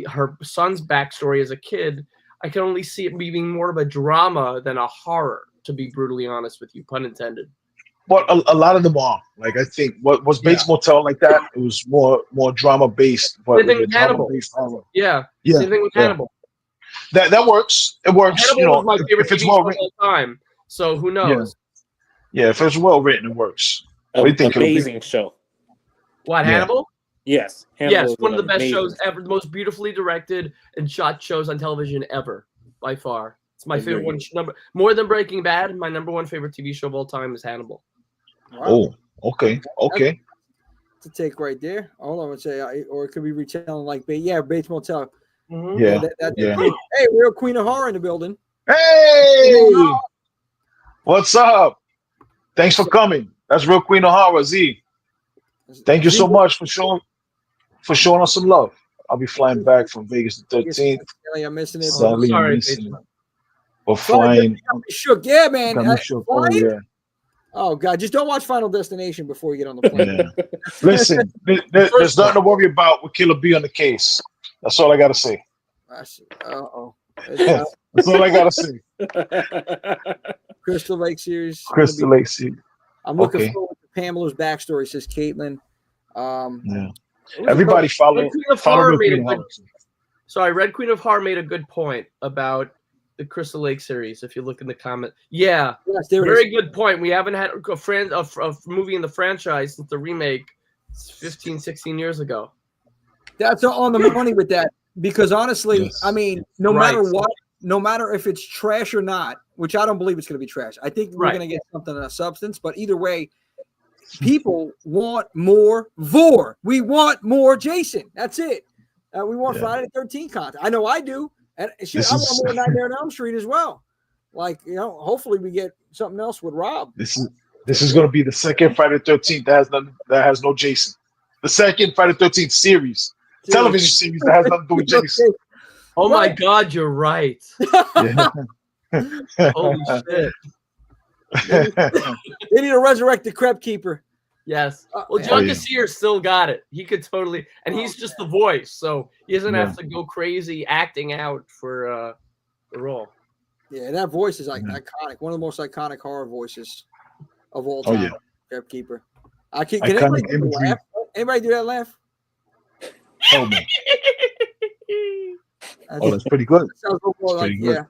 her son's backstory as a kid, I can only see it being more of a drama than a horror, to be brutally honest with you, pun intended.
But a lot of them are. Like, I think what was Bates Motel like that? It was more drama based. But
same thing with Hannibal. Yeah. Same thing with Hannibal.
That works. It works.
Hannibal was my favorite TV show of all time. So who knows?
Yeah, if it's well written, it works.
What do you think? Amazing show.
What, Hannibal?
Yes.
Yes, one of the best shows ever, the most beautifully directed and shot shows on television ever, by far. It's my favorite one. More than Breaking Bad, my number one favorite TV show of all time is Hannibal.
Wow. Oh, okay.
To take right there. All I would say, or it could be retelling like Bates Motel.
Yeah.
Hey, real Queen of Horror in the building.
Hey, what's up? Thanks for coming. That's real Queen of Horror, Z. Thank you so much for showing us some love. I'll be flying back from Vegas the 13th.
I'm missing it.
Sadly, I'm missing it. But flying.
Shook. Yeah, man.
Yeah.
Oh, God. Just don't watch Final Destination before you get on the plane.
Yeah. Listen, there's nothing to worry about with Killer B on the case. That's all I got to say.
That's
all I got to say.
Crystal Lake series. I'm looking forward to Pamela's backstory, says Caitlin.
Everybody follow
Red Queen of Horror made a good point about the Crystal Lake series. If you look in the comment, very good point. We haven't had a movie in the franchise since the remake 15, 16 years ago.
That's on the money with that, because honestly, I mean, no matter what, no matter if it's trash or not, which I don't believe it's going to be trash. I think we're going to get something of substance, but either way, people want more Vor. We want more Jason. That's it. We want Friday the 13th content. I know I do. And I want more Nightmare on Elm Street as well. Like, hopefully we get something else with Rob.
This is going to be the second Friday the 13th that has no Jason. The second Friday the 13th series. Television series that has nothing to do with Jason.
Oh my God, you're right. Holy shit.
They need to resurrect the Crep Keeper.
Yes. Well, John Cassier still got it. He could totally, and he's just the voice, so he doesn't have to go crazy acting out for the role.
Yeah, that voice is iconic. One of the most iconic horror voices of all time. Crep Keeper. Can anybody do that laugh? Anybody do that laugh?
Oh, man. That's pretty good.
Sounds pretty good.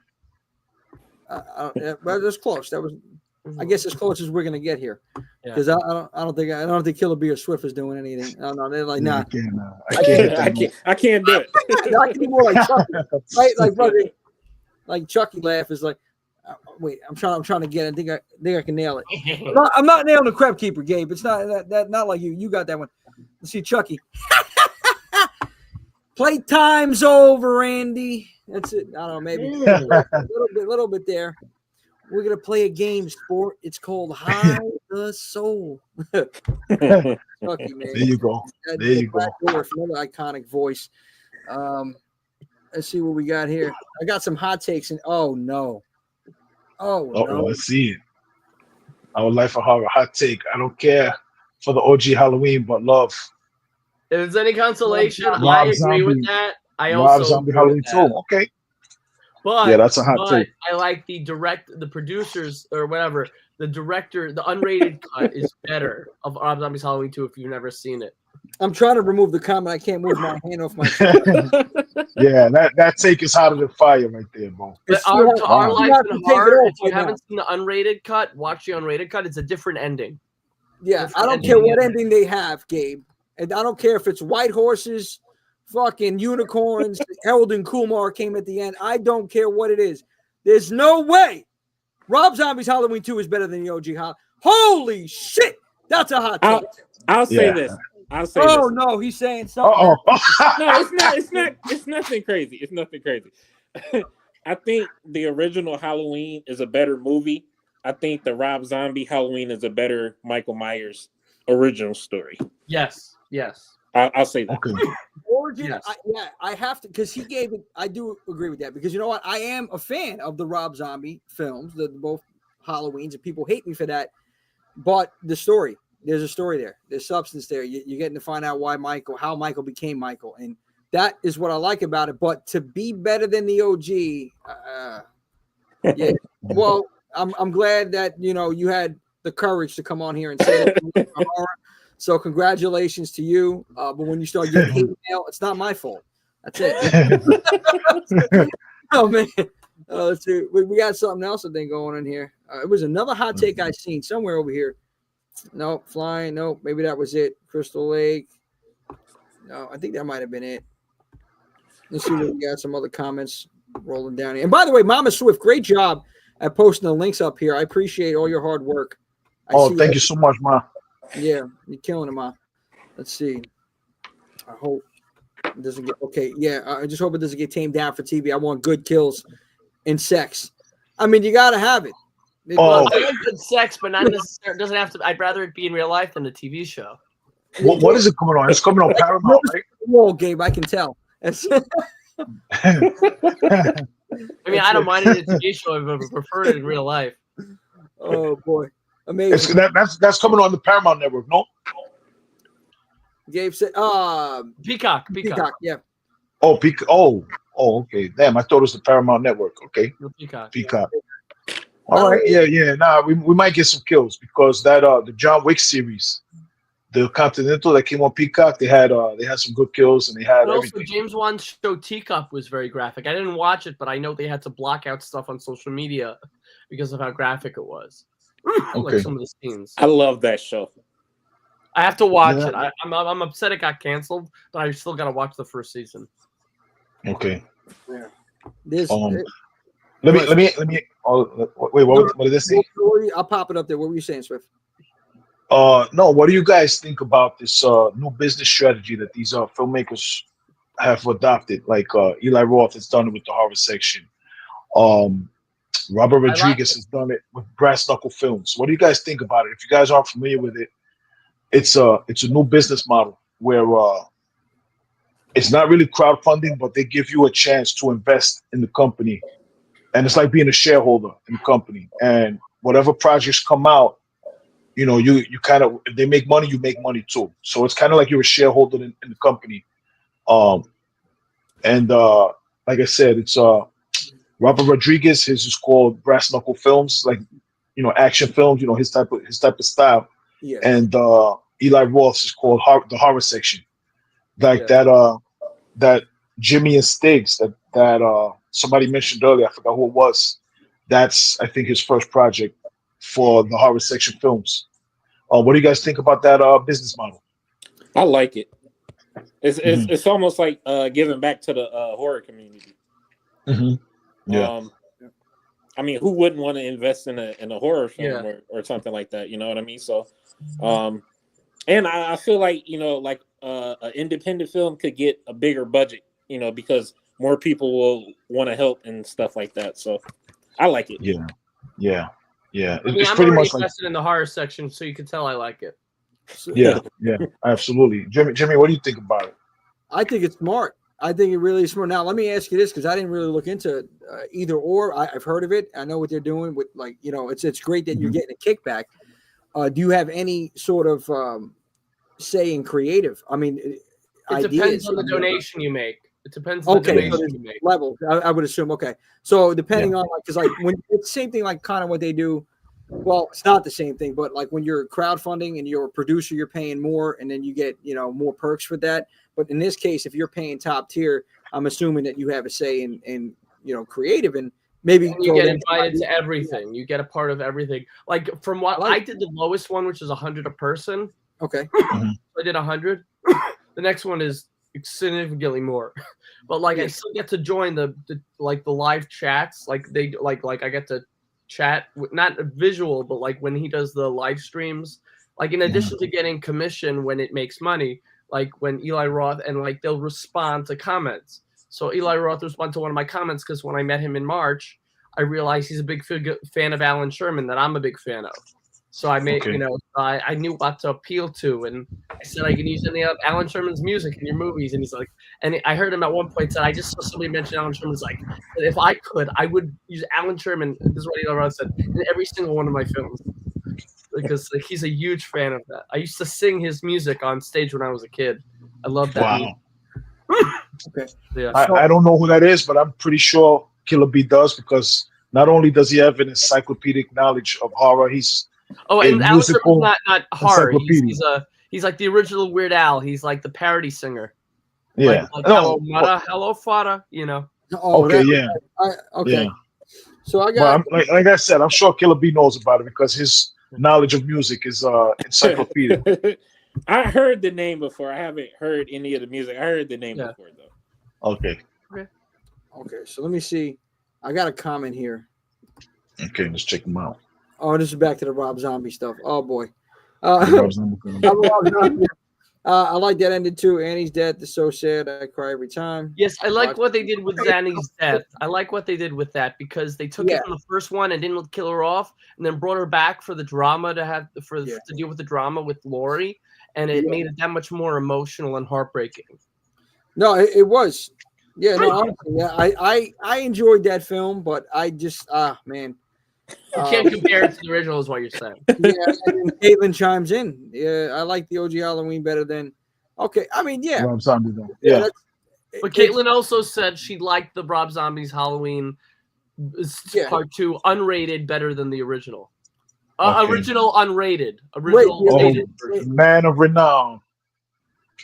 But that's close. That was, I guess, as close as we're going to get here. because I don't think Killer Bee or Swift is doing anything. I don't know. They're like,
Yeah,
nah.
I can't.
I can't do it.
No, I can do more like Chucky, right? Like Chucky laugh is like, wait, I'm trying to get it. I think I can nail it. I'm not nailing the Crab Keeper, Gabe. It's not that not like you. You got that one. Let's see, Chucky. Playtime's over, Andy. That's it. I don't know, maybe a little bit there. We're gonna play a game, sport. It's called Hide the Soul. Chucky, man.
There you go. There you go.
Another iconic voice. Let's see what we got here. I got some hot takes, and oh no.
I see it. Our life of horror hot take. I don't care for the OG Halloween, but love.
If there's any consolation,
Rob
I agree
Zombie.
with that. I
Rob
also
Zombie
agree with
Halloween
that.
too. Okay.
But
yeah, that's a hot take.
I like the producers or whatever. The director, the unrated cut is better of Rob Zombie's Halloween 2 if you've never seen it.
I'm trying to remove the comment. I can't move my hand off my phone.
Yeah, that take is hotter than fire right there, bro.
But
You
our
have
life
to
in
take it
horror,
off
if you
right now.
haven't seen the unrated cut, watch the unrated cut. It's a different ending.
Yeah, I don't care what ending they have, Gabe. And I don't care if it's white horses, fucking unicorns, Harold and Kumar came at the end. I don't care what it is. There's no way Rob Zombie's Halloween 2 is better than the OG Halloween. Holy shit! That's a hot take.
I'll say this. I'll say
Oh
this.
no, he's saying something.
No, it's not. It's nothing crazy. It's nothing crazy. I think the original Halloween is a better movie. I think the Rob Zombie Halloween is a better Michael Myers original story.
Yes.
I'll say that.
Okay.
Origin,
Yes.
I have to, because he gave it. I do agree with that, because you know what? I am a fan of the Rob Zombie films, both Halloweens, and people hate me for that. But the story, there's a story there. There's substance there. You're getting to find out how Michael became Michael, and that is what I like about it. But to be better than the OG, yeah. Well, I'm glad that you had the courage to come on here and say that. So congratulations to you. But when you start getting hate mail, it's not my fault. That's it. Oh man. Let's see. We got something else I think going on here. It was another hot take I seen somewhere over here. No, flying. No, maybe that was it. Crystal Lake. No, I think that might have been it. Let's see if we got some other comments rolling down here. And by the way, Mama Swift, great job at posting the links up here. I appreciate all your hard work.
Thank you so much, Ma.
Yeah, you're killing him, Ma. Let's see. I hope it doesn't get okay. Yeah, I just hope it doesn't get tamed down for TV. I want good kills and sex. I mean, you gotta have it.
Well, I like good sex, but not necessarily. It doesn't have to. I'd rather it be in real life than a TV show.
What is it coming on? It's coming on Paramount, right?
Whoa, Gabe, I can tell.
I mean, I don't mind it in a TV show, but I prefer it in real life.
Oh boy, amazing.
That's coming on the Paramount Network, no?
Gabe said,
Peacock.
yeah.
Oh, Peacock. Oh, okay. Damn, I thought it was the Paramount Network. Okay,
Peacock.
All right, yeah. Nah, we might get some kills because that the John Wick series, the Continental that came on Peacock, they had some good kills and they had everything.
Also, James Wan's show Teacup was very graphic. I didn't watch it, but I know they had to block out stuff on social media because of how graphic it was.
Okay.
Like some of the scenes.
I love that show.
I have to watch it. I'm upset it got canceled, but I still got to watch the first season.
Okay.
Yeah.
Let me. Wait, what did this say?
I'll pop it up there. What were you saying, Swift?
No. What do you guys think about this new business strategy that these filmmakers have adopted? Like Eli Roth has done it with the horror section. Robert Rodriguez has done it with Brass Knuckle Films. What do you guys think about it? If you guys aren't familiar with it, it's a new business model where it's not really crowdfunding, but they give you a chance to invest in the company. And it's like being a shareholder in the company. And whatever projects come out, you kind of, if they make money, you make money too. So it's kind of like you're a shareholder in the company. Like I said, it's Robert Rodriguez, his is called Brass Knuckle Films, like action films, his type of style.
Yeah.
And Eli Roth's is called the horror section. Like that Jimmy and Stiggs that somebody mentioned earlier, I forgot who it was. That's, I think, his first project for the horror section films. What do you guys think about that business model?
I like it. It's
Mhm.
it's almost like giving back to the horror community.
Yeah.
I mean, who wouldn't want to invest in a horror film
Yeah.
or something like that? You know what I mean? So, and I feel like like an independent film could get a bigger budget, because more people will want to help and stuff like that. So, I like it.
Yeah. Yeah. Yeah.
I mean,
It's
I'm
pretty
already
much like,
invested in the horror section, so you can tell I like it.
yeah, yeah, absolutely. Jimmy, what do you think about it?
I think it's smart. I think it really is smart. Now, let me ask you this, because I didn't really look into either or. I've heard of it. I know what they're doing with, like, it's great that you're getting a kickback. Do you have any sort of say in creative? I mean,
It
ideas?
depends on the donation you make. It depends on the
Okay, so
donation
there's
you make.
levels. I would assume. Okay, so depending on, like, because like when it's the same thing, like kind of what they do. Well, it's not the same thing, but like when you're crowdfunding and you're a producer, you're paying more, and then you get more perks for that. But in this case, if you're paying top tier, I'm assuming that you have a say in creative, and maybe
And you get invited to everything. You get a part of everything. Like from what I did, the lowest one, which is 100 a person.
Okay.
I did 100. The next one is significantly more, but like I still get to join the live chats. Like they like I get to chat, not visual, but like when he does the live streams, like in addition to getting commission when it makes money, like when Eli Roth, and like they'll respond to comments. So Eli Roth responded to one of my comments because when I met him in March, I realized he's a big fan of Alan Sherman that I'm a big fan of. So I made, I knew what to appeal to, and I said I can use any of Alan Sherman's music in your movies, and he's like, and I heard him at one point said, I just saw somebody mention Alan Sherman's like, if I could, I would use Alan Sherman. This is what Eli Roth said in every single one of my films, because like, he's a huge fan of that. I used to sing his music on stage when I was a kid. I love that.
Wow.
Okay.
Yeah.
I don't know who that is, but I'm pretty sure Killer B does, because not only does he have an encyclopedic knowledge of horror, he's
and Alan Sherman's not horror.
encyclopedia.
He's like the original Weird Al. He's like the parody singer.
Yeah.
Like hello, mother, hello, father.
Okay. Yeah.
Okay.
Yeah.
So I got
like I said, I'm sure Killer B knows about it because his knowledge of music is encyclopedic.
I heard the name before. I haven't heard any of the music. I heard the name before though.
Okay.
Okay. So let me see. I got a comment here.
Okay, let's check them out.
Oh, this is back to the Rob Zombie stuff. Oh boy.
Rob
I
Zombie.
like that ended too. Annie's death is so sad. I cry every time.
Yes, I like what they did with Zanny's death. I like what they did with that because they took it from the first one and didn't kill her off, and then brought her back for the drama to deal with the drama with Lori, and it made it that much more emotional and heartbreaking.
No, it was. Yeah, no, honestly, yeah. I enjoyed that film, but I just man.
You can't compare it to the original, is what you're saying.
Yeah, and then Caitlin chimes in. Yeah, I like the OG Halloween better than. Okay, I mean, yeah.
Rob Zombie, though. Yeah.
But Caitlin also said she liked the Rob Zombie's Halloween Part 2 unrated better than the original. Original unrated.
Man of Renown.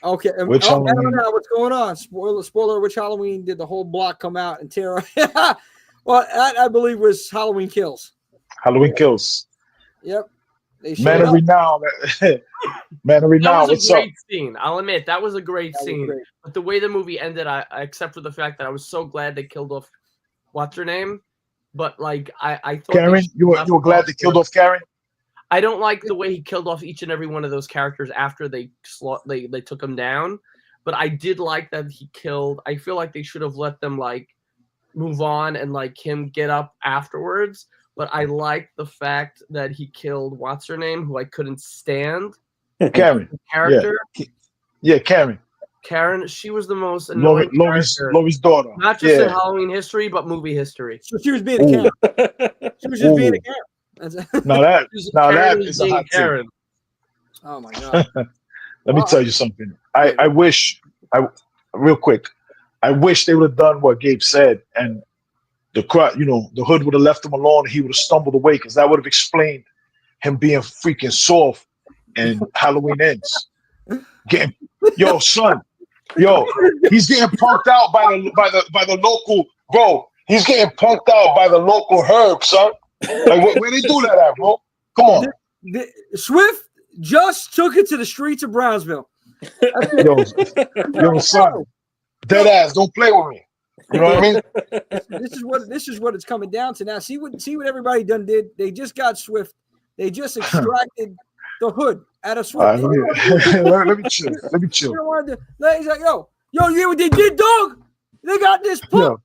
Okay.
Which Halloween?
What's going on? Spoiler. Which Halloween did the whole block come out and tear? Well, that I believe was Halloween Kills.
Halloween Kills.
Yep.
Man of Renown. Man of Renown.
That was a great scene. I'll admit that was a great scene.
Great.
But the way the movie ended, I except for the fact that I was so glad they killed off what's her name. But like I thought
Karen, you were glad they killed off Karen?
I don't like the way he killed off each and every one of those characters after they took him down. But I did like that he killed. I feel like they should have let them like move on and like him get up afterwards. But I like the fact that he killed what's her name, who I couldn't stand.
Karen.
Character.
Yeah, Karen.
Karen, she was the most annoying
Lori's daughter.
Not just in Halloween history, but movie history.
So she was being a Karen. She was just being a Karen.
Now that is a hot Karen.
Oh my god.
Let me tell you something. I wish real quick. I wish they would have done what Gabe said, and the crowd, the hood would have left him alone. He would have stumbled away, because that would have explained him being freaking soft and Halloween Ends. Son, he's getting punked out by the local bro. He's getting punked out by the local herb, son. Like where they do that at, bro? Come on.
Swift just took it to the streets of Brownsville.
Yo, son, dead ass. Don't play with me. You know what I mean?
This is what it's coming down to now. See what everybody done did. They just got Swift. They just extracted the hood out of Swift.
Let me chill. Let me chill.
He's like, yo, you hear what they did, dog? They got this punk.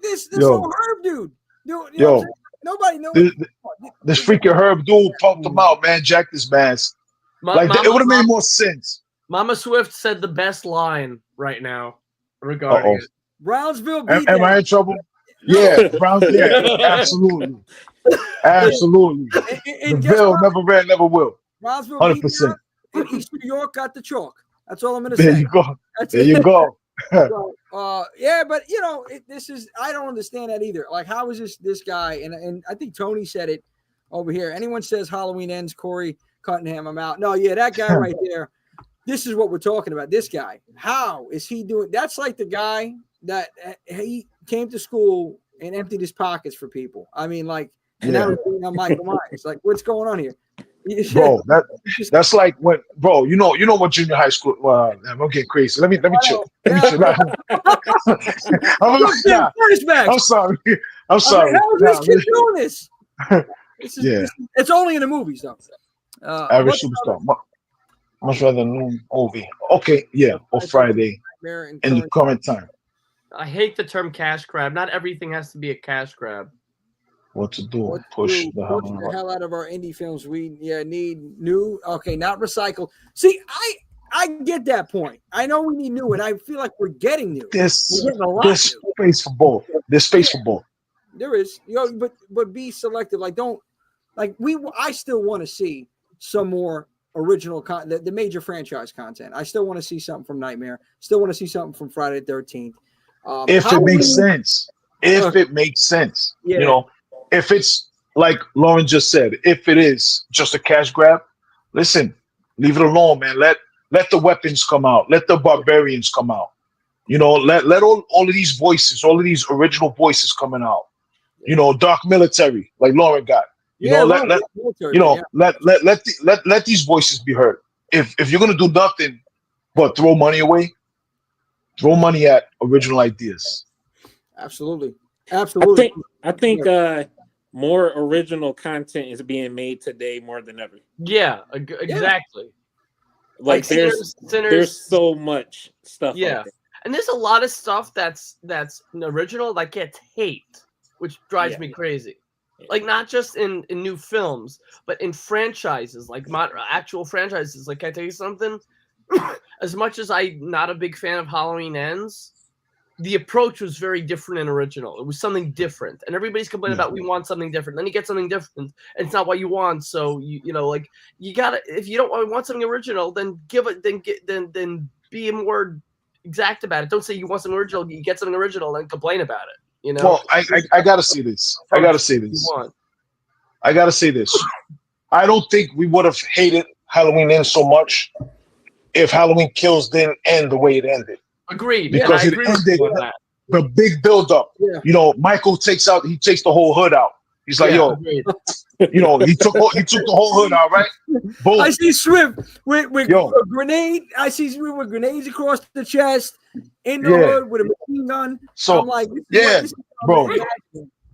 This little Herb dude. Yo, nobody knows.
This freaking Herb dude punked him out, man. Jack this man's. It would have made more sense.
Mama Swift said the best line right now regarding it.
Brownsville beat
Am I in trouble? Yeah, Brownsville. Yeah, absolutely. Absolutely. The Bill never ran, never will.
Brownsville
100%.
And East New York got the chalk. That's all I'm going to say.
There you go. There you go.
So, yeah, but I don't understand that either. Like, how is this guy? And I think Tony said it over here. Anyone says Halloween ends, Corey Cunningham, I'm out. No, yeah, that guy right there. This is what we're talking about. This guy. How is he doing? That's like the guy that he came to school and emptied his pockets for people. I mean, like, and that was being on Michael Myers. Like, what's going on here?
Bro, that's like when, bro, you know what junior high school. I'm getting crazy. Let me chill. Let me chill. I'm sorry. I'm sorry.
How is this kid doing this? It's only in the movies, though.
Average superstar. Much rather than movie. Okay, yeah, or Friday in the current time.
I hate the term cash grab. Not everything has to be a cash grab.
What to do? Push the
hell out of our indie films. We need new. Okay, not recycled. See, I get that point. I know we need new, and I feel like we're getting new.
There's space for both. There's space for both.
There is, but be selective. Like I still want to see some more original content, the major franchise content. I still want to see something from Nightmare. Still want to see something from Friday the 13th.
If it makes sense. It makes sense.
Yeah.
You know, if it's like Lauren just said, if it is just a cash grab, listen, leave it alone, man. Let the weapons come out. Let the barbarians come out. You know, let all of these voices, all of these original voices coming out. You know, Dark Military, like Lauren got. Let these voices be heard. If you're gonna do nothing but throw money away, throw money at original ideas.
Absolutely.
I think more original content is being made today more than ever.
Yeah, exactly.
Like there's so much stuff.
Yeah, and there's a lot of stuff that's original that gets hate, which drives me crazy. Like not just in new films, but in franchises, like actual franchises. Like, can I tell you something? As much as I'm not a big fan of Halloween Ends, the approach was very different and original. It was something different, and everybody's complaining about we want something different. Then you get something different, and it's not what you want. So you gotta, if you don't want something original, then then be more exact about it. Don't say you want something original. You get something original, then complain about it. You know.
Well, I gotta say this. I gotta say this. I don't think we would have hated Halloween Ends so much if Halloween Kills didn't end the way it ended.
Agreed.
Because it ended the big build up. Yeah. You know, Michael takes the whole hood out. He's like, agreed. You know, he took the whole hood out, right? Boom.
I see Swift with a grenade. I see Swift with grenades across the chest in the hood with a machine gun. So I'm like,
bro.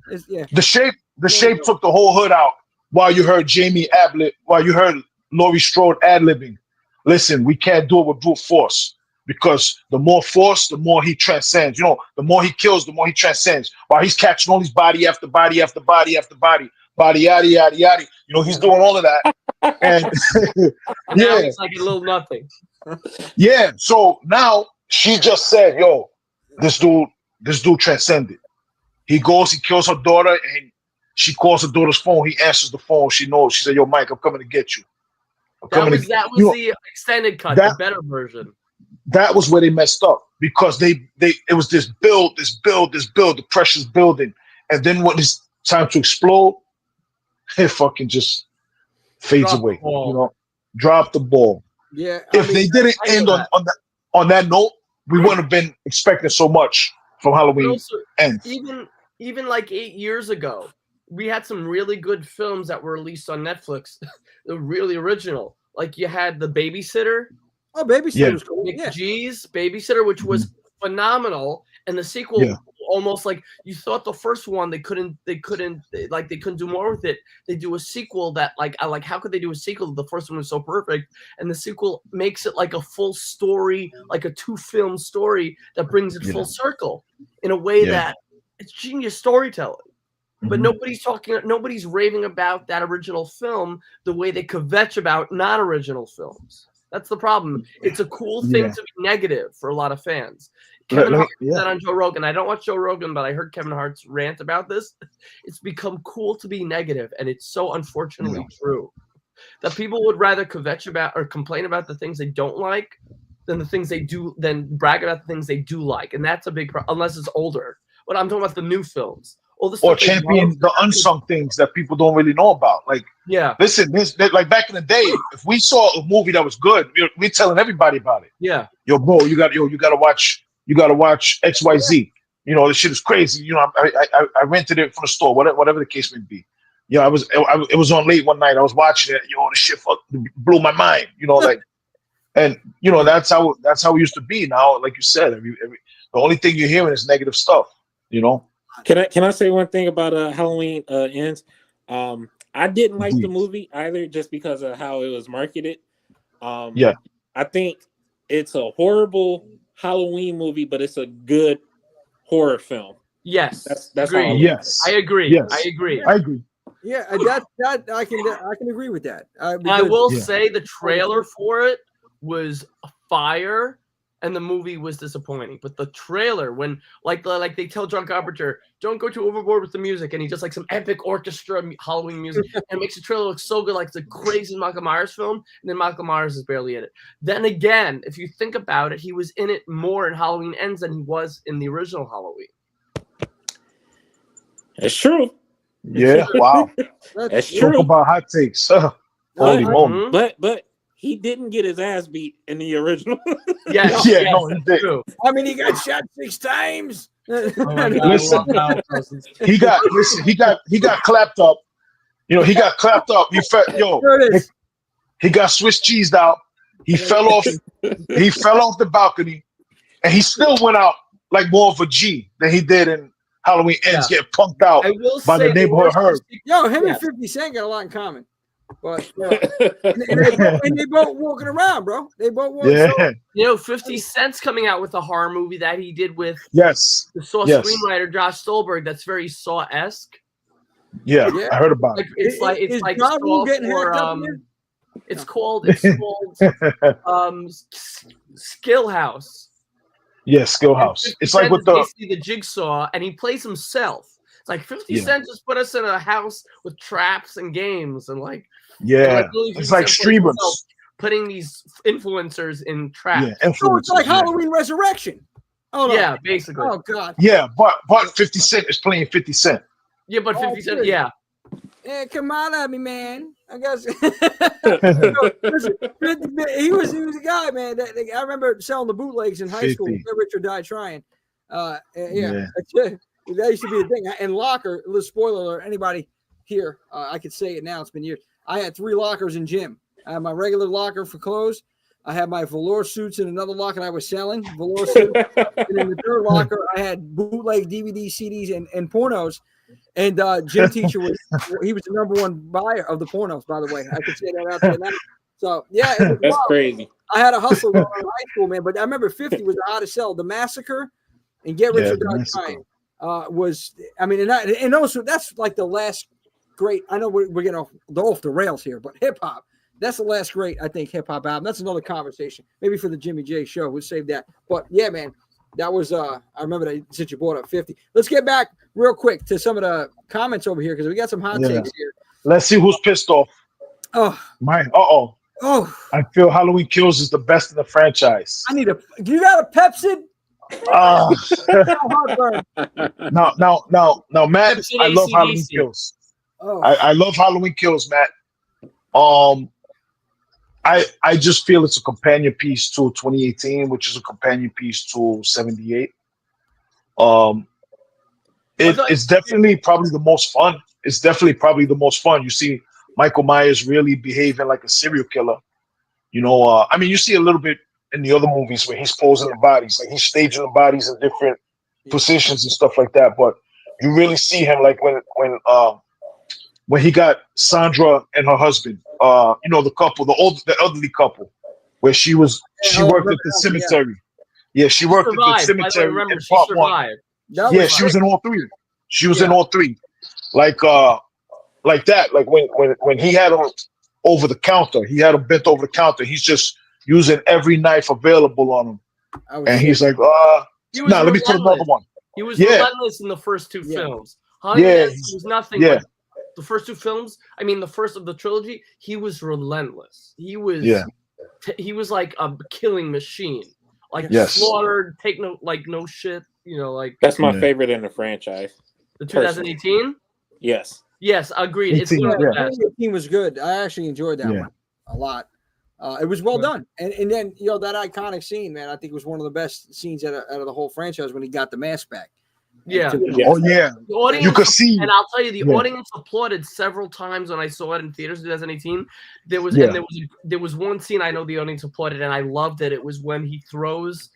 The shape took the whole hood out while you heard Jamie Ablett, while you heard Laurie Strode ad-libbing. Listen, we can't do it with brute force. Because the more force, the more he transcends. You know, the more he kills, the more he transcends. While he's catching all these body after body after body after body, yada yada yada. You know, he's doing all of that. And
now it's like a little nothing.
Yeah. So now she just said, "Yo, this dude transcended. He goes, he kills her daughter, and she calls her daughter's phone. He answers the phone. She knows. She said, "Yo, Mike, I'm coming to get you."
That was the extended cut, the better version.
That was where they messed up because it was this build, the pressure's building. And then when it's time to explode, it fucking just fades away. You know, drop the ball.
Yeah.
If they didn't end on that note, we wouldn't have been expecting so much from Halloween Ends.
Even like 8 years ago, we had some really good films that were released on Netflix. They're really original. Like you had The Babysitter,
Oh, Babysitter
Yeah.
was cool. Yeah.
McGee's Babysitter, which was phenomenal, and the sequel
Yeah.
almost like you thought the first one they couldn't do more with it. They do a sequel that like how could they do a sequel? The first one was so perfect, and the sequel makes it like a full story, like a 2-film story that brings it full circle in a way that it's genius storytelling. But nobody's raving about that original film the way they kvetch about non-original films. That's the problem. It's a cool thing to be negative for a lot of fans. Kevin Hart said that on Joe Rogan. I don't watch Joe Rogan, but I heard Kevin Hart's rant about this. It's become cool to be negative, and it's so unfortunately true that people would rather kvetch about or complain about the things they don't like than the things they do, than brag about the things they do like. And that's a big problem, unless it's older. But I'm talking about the new films.
Or champion the unsung things that people don't really know about. Like, listen, like back in the day, if we saw a movie that was good, we're telling everybody about it.
Yeah.
Yo, bro, you gotta watch XYZ. You know, this shit is crazy. You know, I rented it from the store, whatever the case may be. Yeah, it was on late one night. I was watching it. Yo, the shit blew my mind. You know, like, and you know that's how it used to be. Now, like you said, the only thing you're hearing is negative stuff. You know.
Can I say one thing about Halloween Ends? I didn't like the movie either, just because of how it was marketed. I think it's a horrible Halloween movie, but it's a good horror film.
Yes,
that's
agreed.
Yes,
I agree.
Yes.
I agree.
I agree.
Yeah, that I can agree with that.
I will say the trailer for it was fire. And the movie was disappointing, but the trailer, when like they tell John Carpenter, don't go too overboard with the music, and he just like some epic orchestra Halloween music, and it makes the trailer look so good, like it's a crazy Michael Myers film, and then Michael Myers is barely in it. Then again, if you think about it, he was in it more in Halloween Ends than he was in the original Halloween.
It's true.
Yeah, wow.
That's
Talk
true.
about hot takes. Holy moly.
But he didn't get his ass beat in the original.
Yes,
he did.
True.
I mean, he got shot 6 times.
Listen, he got clapped up. You know, he got clapped up. He got Swiss cheesed out. He fell off the balcony, and he still went out like more of a G than he did in Halloween Ends, getting punked out by the neighborhood herd.
Yo, him and 50 Cent got a lot in common. But and they both walking around, bro. They both walking around.
You know, 50 Cent's coming out with a horror movie that he did with
the
Saw screenwriter Josh Stolberg. That's very Saw-esque.
Yeah, I heard about it.
It's like
John Woo getting hacked up here?
It's called Skill House.
Yeah, Skill House. It's like with
the Jigsaw, and he plays himself. It's like 50 Cent just put us in a house with traps and games, and like
it's like streamers
putting these influencers in traps.
Yeah, so it's like Halloween Resurrection. Oh no.
Yeah, basically.
Oh god.
Yeah, but 50 Cent is playing 50 Cent.
Yeah, but 50 Cent, yeah.
Yeah, come on at me, man. I guess he was a guy, man. I remember selling the bootlegs in high school. Richard died trying. That used to be a thing. And locker, little spoiler alert, anybody here, I could say it now. It's been years. I had 3 lockers in gym. I had my regular locker for clothes. I had my velour suits in another locker I was selling, velour suits. And in the third locker, I had bootleg DVD, CDs, and pornos. And gym teacher he was the #1 buyer of the pornos, by the way. I could say that out there now. So yeah,
that's crazy.
I had a hustle in high school, man. But I remember 50 was the hottest sell. The Massacre and Get Rich or Die Trying was. I mean, and also that's like the last great. I know we're getting off the rails here, but hip hop. That's the last great, I think, hip hop album. That's another conversation, maybe for the Jimmy J show. We'll save that. But yeah, man, that was. I remember that since you brought up 50. Let's get back real quick to some of the comments over here because we got some hot takes here.
Let's see who's pissed off.
Oh,
I feel Halloween Kills is the best in the franchise.
I need you got a Pepsi?
Now, Matt,
Pepsi
I love
ACDC.
Halloween Kills. I love Halloween Kills, Matt. I just feel it's a companion piece to 2018, which is a companion piece to 78. It's definitely probably the most fun. It's definitely probably the most fun. You see Michael Myers really behaving like a serial killer. I mean, you see a little bit in the other movies where he's posing the bodies, like he's staging the bodies in different positions and stuff like that. But you really see him like when he got Sandra and her husband, the couple, the elderly couple, where she worked at the cemetery. Yeah, she worked at the cemetery.
Remember,
in
she
part
survived.
one. Yeah, she was in all three. She was in all three. Like that. Like when he had him over the counter, he had him bent over the counter. He's just using every knife available on him, and he's like, let me put another one.
He was relentless in the first two films. He was nothing.
Yeah.
But the first two films, I mean, the first of the trilogy, he was relentless. He was he was like a killing machine. Like slaughtered, take no shit.
That's my favorite in the franchise.
The 2018.
Yes.
Yes, agreed. It's one of the best.
2018 was good. I actually enjoyed that one a lot. It was well done, and then that iconic scene, man. I think it was one of the best scenes out of the whole franchise when he got the mask back.
Yeah.
Oh yeah.
The audience,
you could see,
and I'll tell you, the audience applauded several times when I saw it in theaters in 2018. There was one scene I know the audience applauded, and I loved it. It was when he throws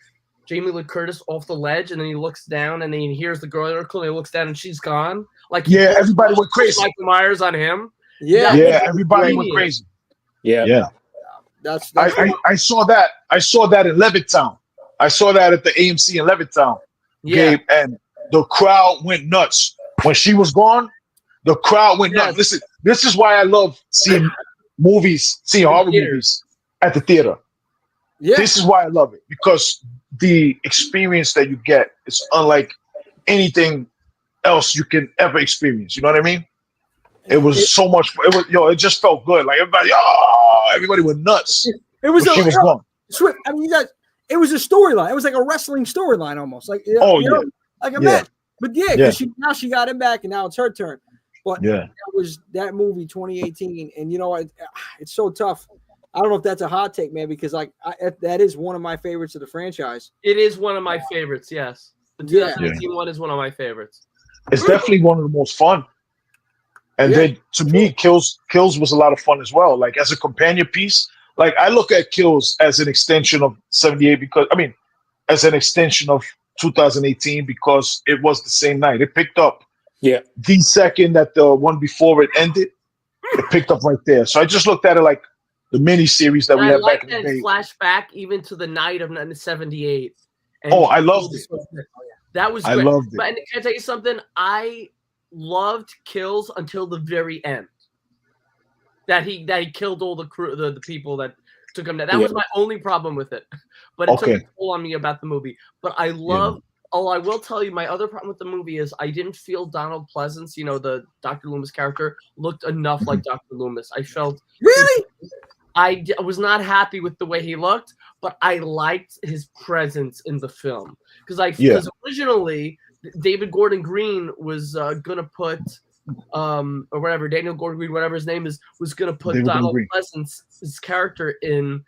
Jamie Lee Curtis off the ledge, and then he looks down, and then he hears the girl, and he looks down, and she's gone. Like
everybody went crazy.
Michael Myers on him.
Everybody went crazy. Yeah.
That's
I saw that. I saw that in Levittown. I saw that at the AMC in Levittown. Gabe, and the crowd went nuts. When she was gone, the crowd went nuts. Listen, this is why I love seeing horror movies at the theater. Yeah. This is why I love it, because the experience that you get is unlike anything else you can ever experience. You know what I mean? It was so much. It just felt good. Like everybody went nuts.
It was.
She was gone.
I mean, it was a storyline. It was like a wrestling storyline almost. Like like a match. But because now she got him back, and now it's her turn. But that was that movie 2018, and it's so tough. I don't know if that's a hot take, man, because that is one of my favorites of the franchise.
It is one of my favorites. Yes, the 2018 one is one of my favorites.
It's definitely one of the most fun. And then to me, Kills was a lot of fun as well. Like as a companion piece, like I look at Kills as an extension of 78 as an extension of 2018 because it was the same night. It picked up the second that the one before it ended. It picked up right there. So I just looked at it like the mini series that we had back in the day.
Flashback even to the night of 78.
I loved it.
That was great.
I loved it.
But can I tell you something? I loved Kills until the very end. That he killed all the crew, the people that took him down. That was my only problem with it. But it took a toll on me about the movie. But I love. Oh, I will tell you, my other problem with the movie is I didn't feel Donald Pleasance, the Dr. Loomis character, looked enough like Dr. Loomis. I felt I was not happy with the way he looked, but I liked his presence in the film because originally David Gordon Green was gonna put or whatever Daniel Gordon Green, whatever his name is, was gonna put David Donald Pleasance's character in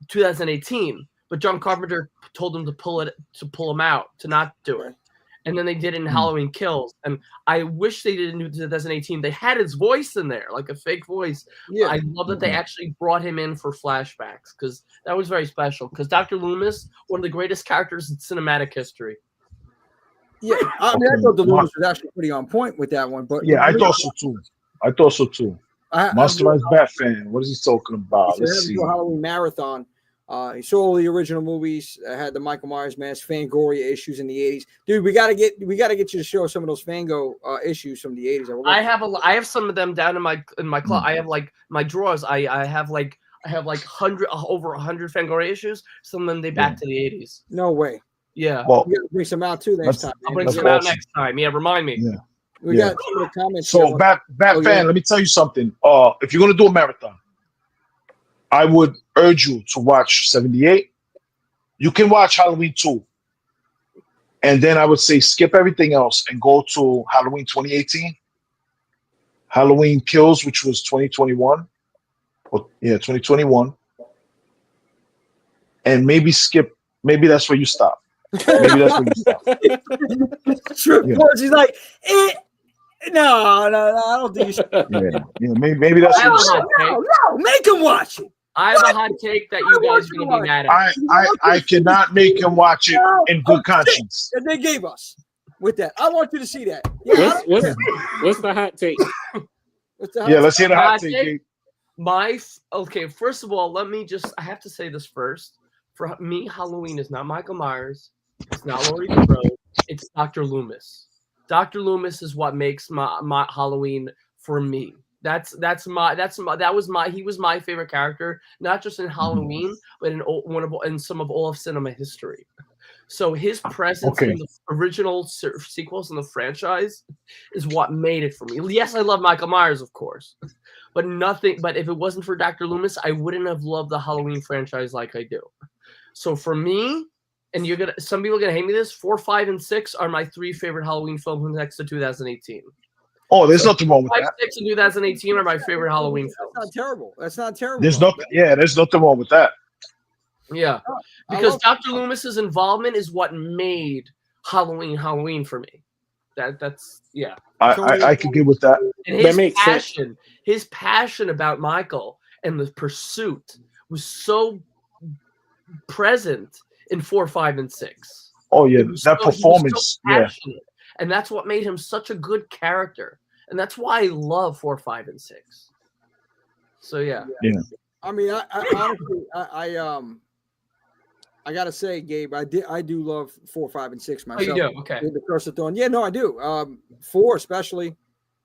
2018, but John Carpenter told him to pull him out, to not do it. And then they did it in Halloween Kills. And I wish they did it in 2018. They had his voice in there, like a fake voice. Yeah. I love that they actually brought him in for flashbacks because that was very special. Because Dr. Loomis, one of the greatest characters in cinematic history.
Yeah, I thought the Loomis was actually pretty on point with that one. But
I thought so too. Masterized Bat fan. What is he talking about? Let's see.
Halloween marathon. He saw all the original movies. Had the Michael Myers mask, Fangoria issues in the 80s. Dude, we gotta get you to show some of those Fango issues from the 80s.
I have some of them down in my closet. I have like my drawers. I have like over 100 Fangoria issues. Some of them they back to the 80s.
No way.
Yeah.
Well, we gotta bring some out too next time.
I'll bring some out next time. Yeah, remind me.
Yeah. We got some of the comments.
So Bat fan, let me tell you something. If you're gonna do a marathon, I would urge you to watch 78. You can watch Halloween 2. And then I would say skip everything else and go to Halloween 2018. Halloween Kills, which was 2021. 2021. And maybe that's where you stop. Maybe that's where you stop.
She's like, no, I don't think you should.
Maybe that's what you stop.
No, make him watch it.
I have a hot take that you guys are gonna be mad at.
I cannot make him watch it in good conscience.
And they gave us with that. I want you to see that. Yeah,
What's the hot take?
Yeah, let's hear the hot
Hot
take.
take?
Gabe.
Okay, first of all, I have to say this first. For me, Halloween is not Michael Myers. It's not Laurie Strode. It's Dr. Loomis. Dr. Loomis is what makes my Halloween for me. He was my favorite character, not just in Halloween, but in some of all of cinema history. So his presence in the original sequels in the franchise is what made it for me. Yes, I love Michael Myers, of course, but if it wasn't for Dr. Loomis, I wouldn't have loved the Halloween franchise like I do. So for me, and some people are gonna hate me this, 4, 5, and 6 are my 3 favorite Halloween films next to 2018.
Oh, there's nothing wrong with
5,
that.
6, and 2018 are my favorite Halloween films.
That's not terrible. That's not terrible.
There's nothing wrong with that.
Yeah, because Dr. Loomis's involvement is what made Halloween for me. That's yeah.
I could get with that.
And his passion about Michael and the pursuit was so present in 4, 5, and 6.
Oh yeah, that performance. Yeah.
And that's what made him such a good character. And that's why I love 4, 5, and 6. So yeah.
I mean, I honestly, I gotta say, Gabe, I do love 4, 5, and 6 myself.
Oh, you do? Okay.
The Curse of Thorn. Yeah, no, I do. 4 especially.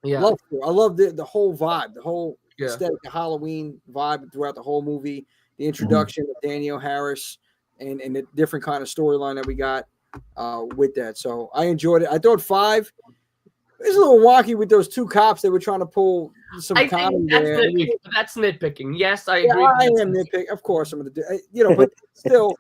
Yeah.
Love 4. I love the whole vibe, the whole aesthetic, the Halloween vibe throughout the whole movie. The introduction of Danielle Harris and the different kind of storyline that we got with that. So I enjoyed it. I thought 5 is a little wonky with those 2 cops that were trying to pull some comedy there.
That's nitpicking. Yes, I agree.
I am nitpicking. Of course, I'm going to do, but still,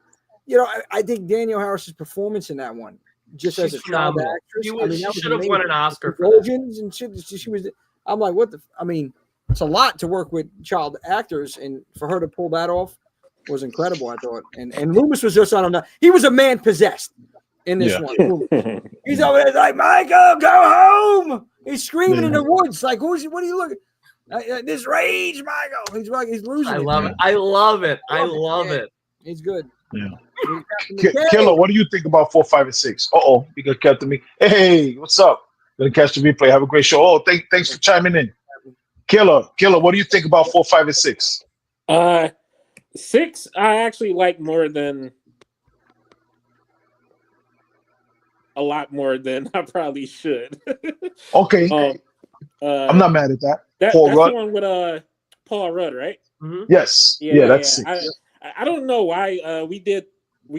I think Danielle Harris's performance in that one, just as a child actress,
she should have won an Oscar for that.
And she was. I'm like, what the? I mean, it's a lot to work with child actors, and for her to pull that off was incredible. I thought, and Loomis was just on him. He was a man possessed in this one. He's over there like, Michael, go home. He's screaming in the woods like, what are you looking? This rage, Michael. He's losing.
I love it.
He's good.
Yeah. Killer, what do you think about 4, 5, and 6? You got Captain Me. Hey, what's up? Gonna catch the replay. Have a great show. Thanks for chiming in. Killer, what do you think about 4, 5, and 6?
6, I actually like a lot more than I probably should.
Okay. I'm not mad at that.
That's the one with Paul Rudd, right?
Mm-hmm.
Yes. Yeah, that's 6.
I don't know why we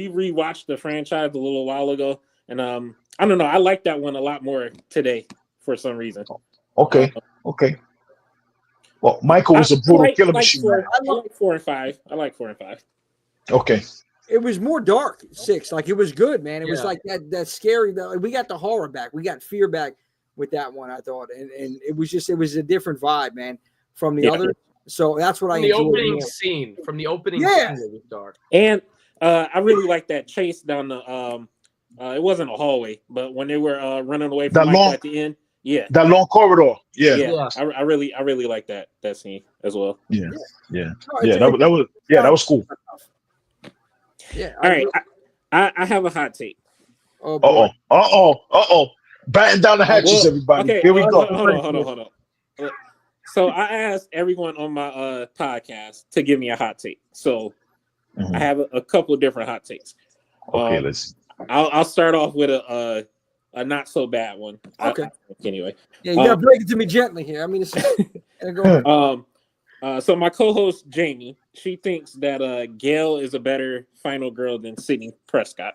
rewatched the franchise a little while ago, and I don't know. I like that one a lot more today for some reason.
Okay. Well, Michael was a brutal killer machine.
I like 4 and 5.
Okay.
It was more dark 6. Like, it was good, man. It was like that scary. We got the horror back. We got fear back with that one, I thought, and it was a different vibe, man, from the other. So that's what I enjoyed.
From the opening scene, it was dark.
And I really like that chase down the it wasn't a hallway, but when they were running away from Michael at the end. Yeah.
That long corridor. Yeah.
I really like that scene as well.
Yeah. That was cool.
Yeah.
All right. I have a hot take.
Batten down the hatches, everybody.
Okay,
here we go.
Hold on. So I asked everyone on my podcast to give me a hot take. So I have a couple of different hot takes.
Okay, let's.
I'll start off with a not so bad one.
Okay.
Anyway.
Yeah, you gotta break it to me gently here. I mean,
so my co-host Jamie, she thinks that Gail is a better final girl than Sydney Prescott.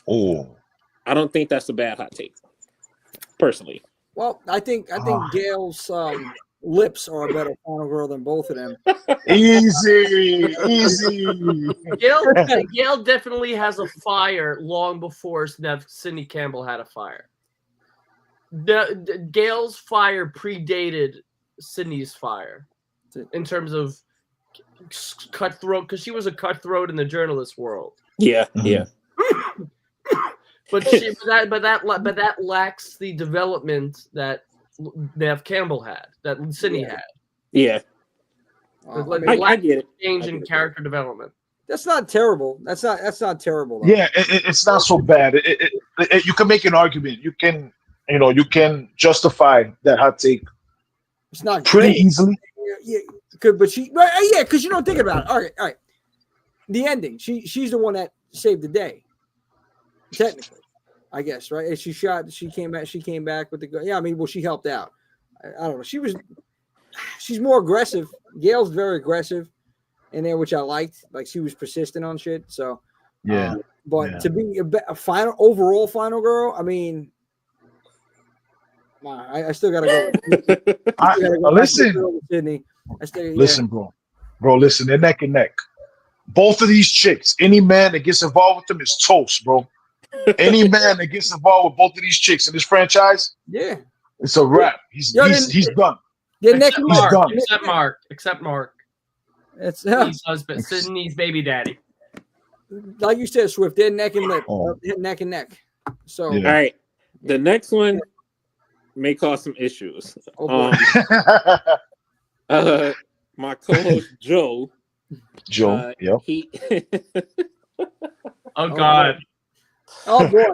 Oh.
I don't think that's a bad hot take, personally.
Well, I think Gail's lips are a better final girl than both of them.
Easy.
Gail definitely has a fire long before Sidney Campbell had a fire. Gail's fire predated Sidney's fire in terms of cutthroat, because she was a cutthroat in the journalist world.
Yeah.
But that lacks the development that Nev Campbell had, that Sidney had.
Yeah. I get it.
Change in character development.
That's not terrible. That's not terrible. Though.
Yeah, it's not so bad. You can make an argument. You can justify that hot take.
It's not
pretty
great.
easily.
Yeah, good, but yeah, because you don't think about it. All right. The ending. She's the one that saved the day. Technically, I guess, right? She came back with the gun. Yeah, I mean, well, she helped out. I don't know. She's more aggressive. Gail's very aggressive in there, which I liked. Like she was persistent on shit. So
yeah.
To be a overall final girl, I mean, I still gotta go.
Listen,
Sydney.
Listen, bro. Listen, they're neck and neck. Both of these chicks, any man that gets involved with them is toast, bro. Any man that gets involved with both of these chicks in this franchise,
yeah,
it's a wrap. He's done.
Except Mark.
It's
Sydney's husband, Sydney's baby daddy.
Like you said, Swift, they're neck and neck. So
all right, the next one may cause some issues. My co-host Joe.
Yeah.
He.
Oh God.
Oh boy.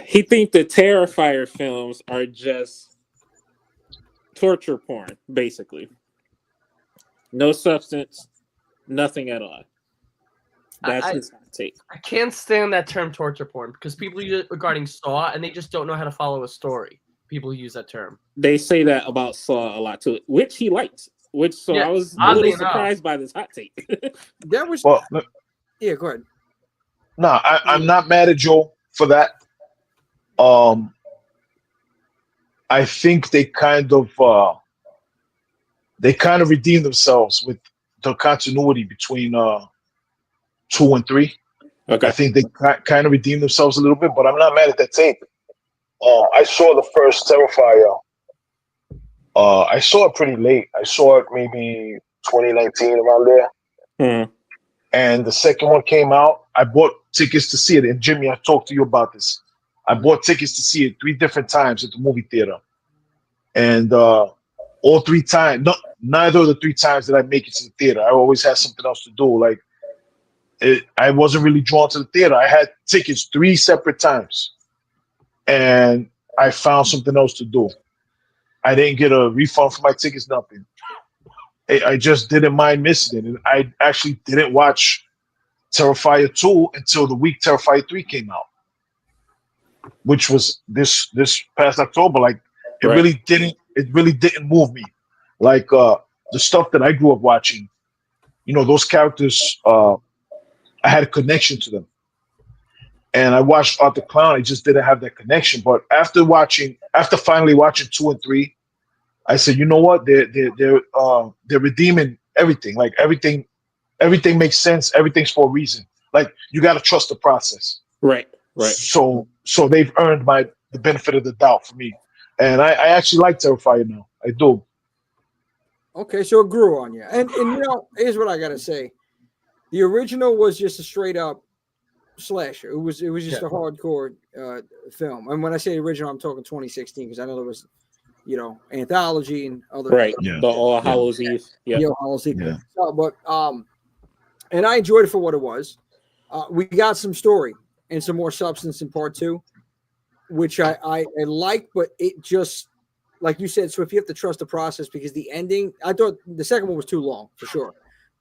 He think the Terrifier films are just torture porn, basically. No substance, nothing at all. That's his hot take.
I can't stand that term torture porn because people use it regarding Saw and they just don't know how to follow a story. People use that term.
They say that about Saw a lot too, which he likes. I was a little surprised by this hot take.
That was yeah. Go ahead.
No, I'm not mad at Joe for that. I think they kind of redeemed themselves with the continuity between 2 and 3.
Okay.
I think they kind of redeemed themselves a little bit, but I'm not mad at that tape. I saw the first Terrifier. I saw it pretty late. I saw it maybe 2019 around there.
Mm.
And the second one came out. I bought tickets to see it. And Jimmy, I talked to you about this. I bought tickets to see it 3 different times at the movie theater. And all 3 times, neither of the 3 times did I make it to the theater. I always had something else to do. Like, I wasn't really drawn to the theater. I had tickets 3 separate times. And I found something else to do. I didn't get a refund for my tickets, nothing. I just didn't mind missing it. And I actually didn't watch Terrifier 2 until the week Terrifier 3 came out, which was this past October. Like it really didn't move me. Like the stuff that I grew up watching, those characters, I had a connection to them. And I watched Art the Clown. I just didn't have that connection. But after finally watching 2 and 3, I said, you know what? They're redeeming everything. Like everything makes sense. Everything's for a reason. Like you got to trust the process.
Right.
So they've earned the benefit of the doubt for me, and I actually like Terrifier now. I do.
Okay, so it grew on you, and here's what I gotta say: the original was just a straight up slasher. It was just a hardcore film. And when I say original, I'm talking 2016 because I know there was. Anthology and other
the All Hallows Eve.
Yeah. All Hallows Eve. Yeah. So, but and I enjoyed it for what it was. We got some story and some more substance in part 2, which I like, but it just like you said, so if you have to trust the process because the ending, I thought the second one was too long for sure.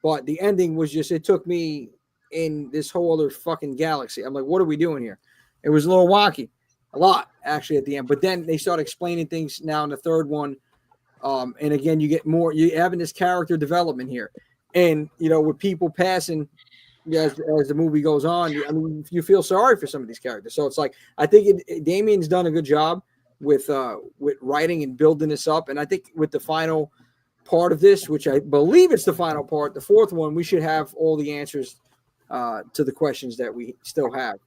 But the ending was just it took me in this whole other fucking galaxy. I'm like, what are we doing here? It was a little wonky. A lot actually at the end, but then they start explaining things now in the third one, and again you get more. You're having this character development here, and with people passing as the movie goes on. I mean, you feel sorry for some of these characters. So it's like I think Damien's done a good job with writing and building this up, and I think with the final part of this, which I believe it's the final part, the fourth one, we should have all the answers to the questions that we still have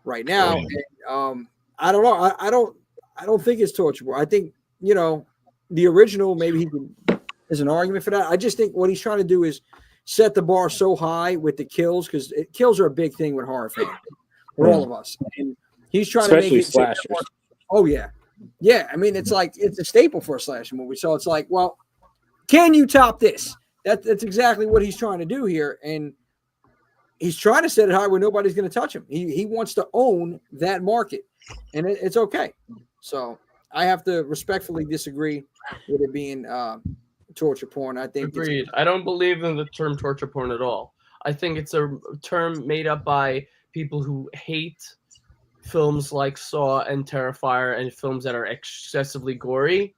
right now. And, I don't know. I don't think it's torturable. I think, the original, maybe there's an argument for that. I just think what he's trying to do is set the bar so high with the kills because kills are a big thing with horror fans for all of us. And he's trying to make it
slashers.
Oh yeah. Yeah. I mean, it's like, it's a staple for a slasher movie. So it's like, well, Can you top this? That's exactly what he's trying to do here, and he's trying to set it high where nobody's going to touch him. He wants to own that market, and it's okay. So I have to respectfully disagree with it being torture porn. I think
agreed. I don't believe in the term torture porn at all. I think it's a term made up by people who hate films like Saw and Terrifier and films that are excessively gory.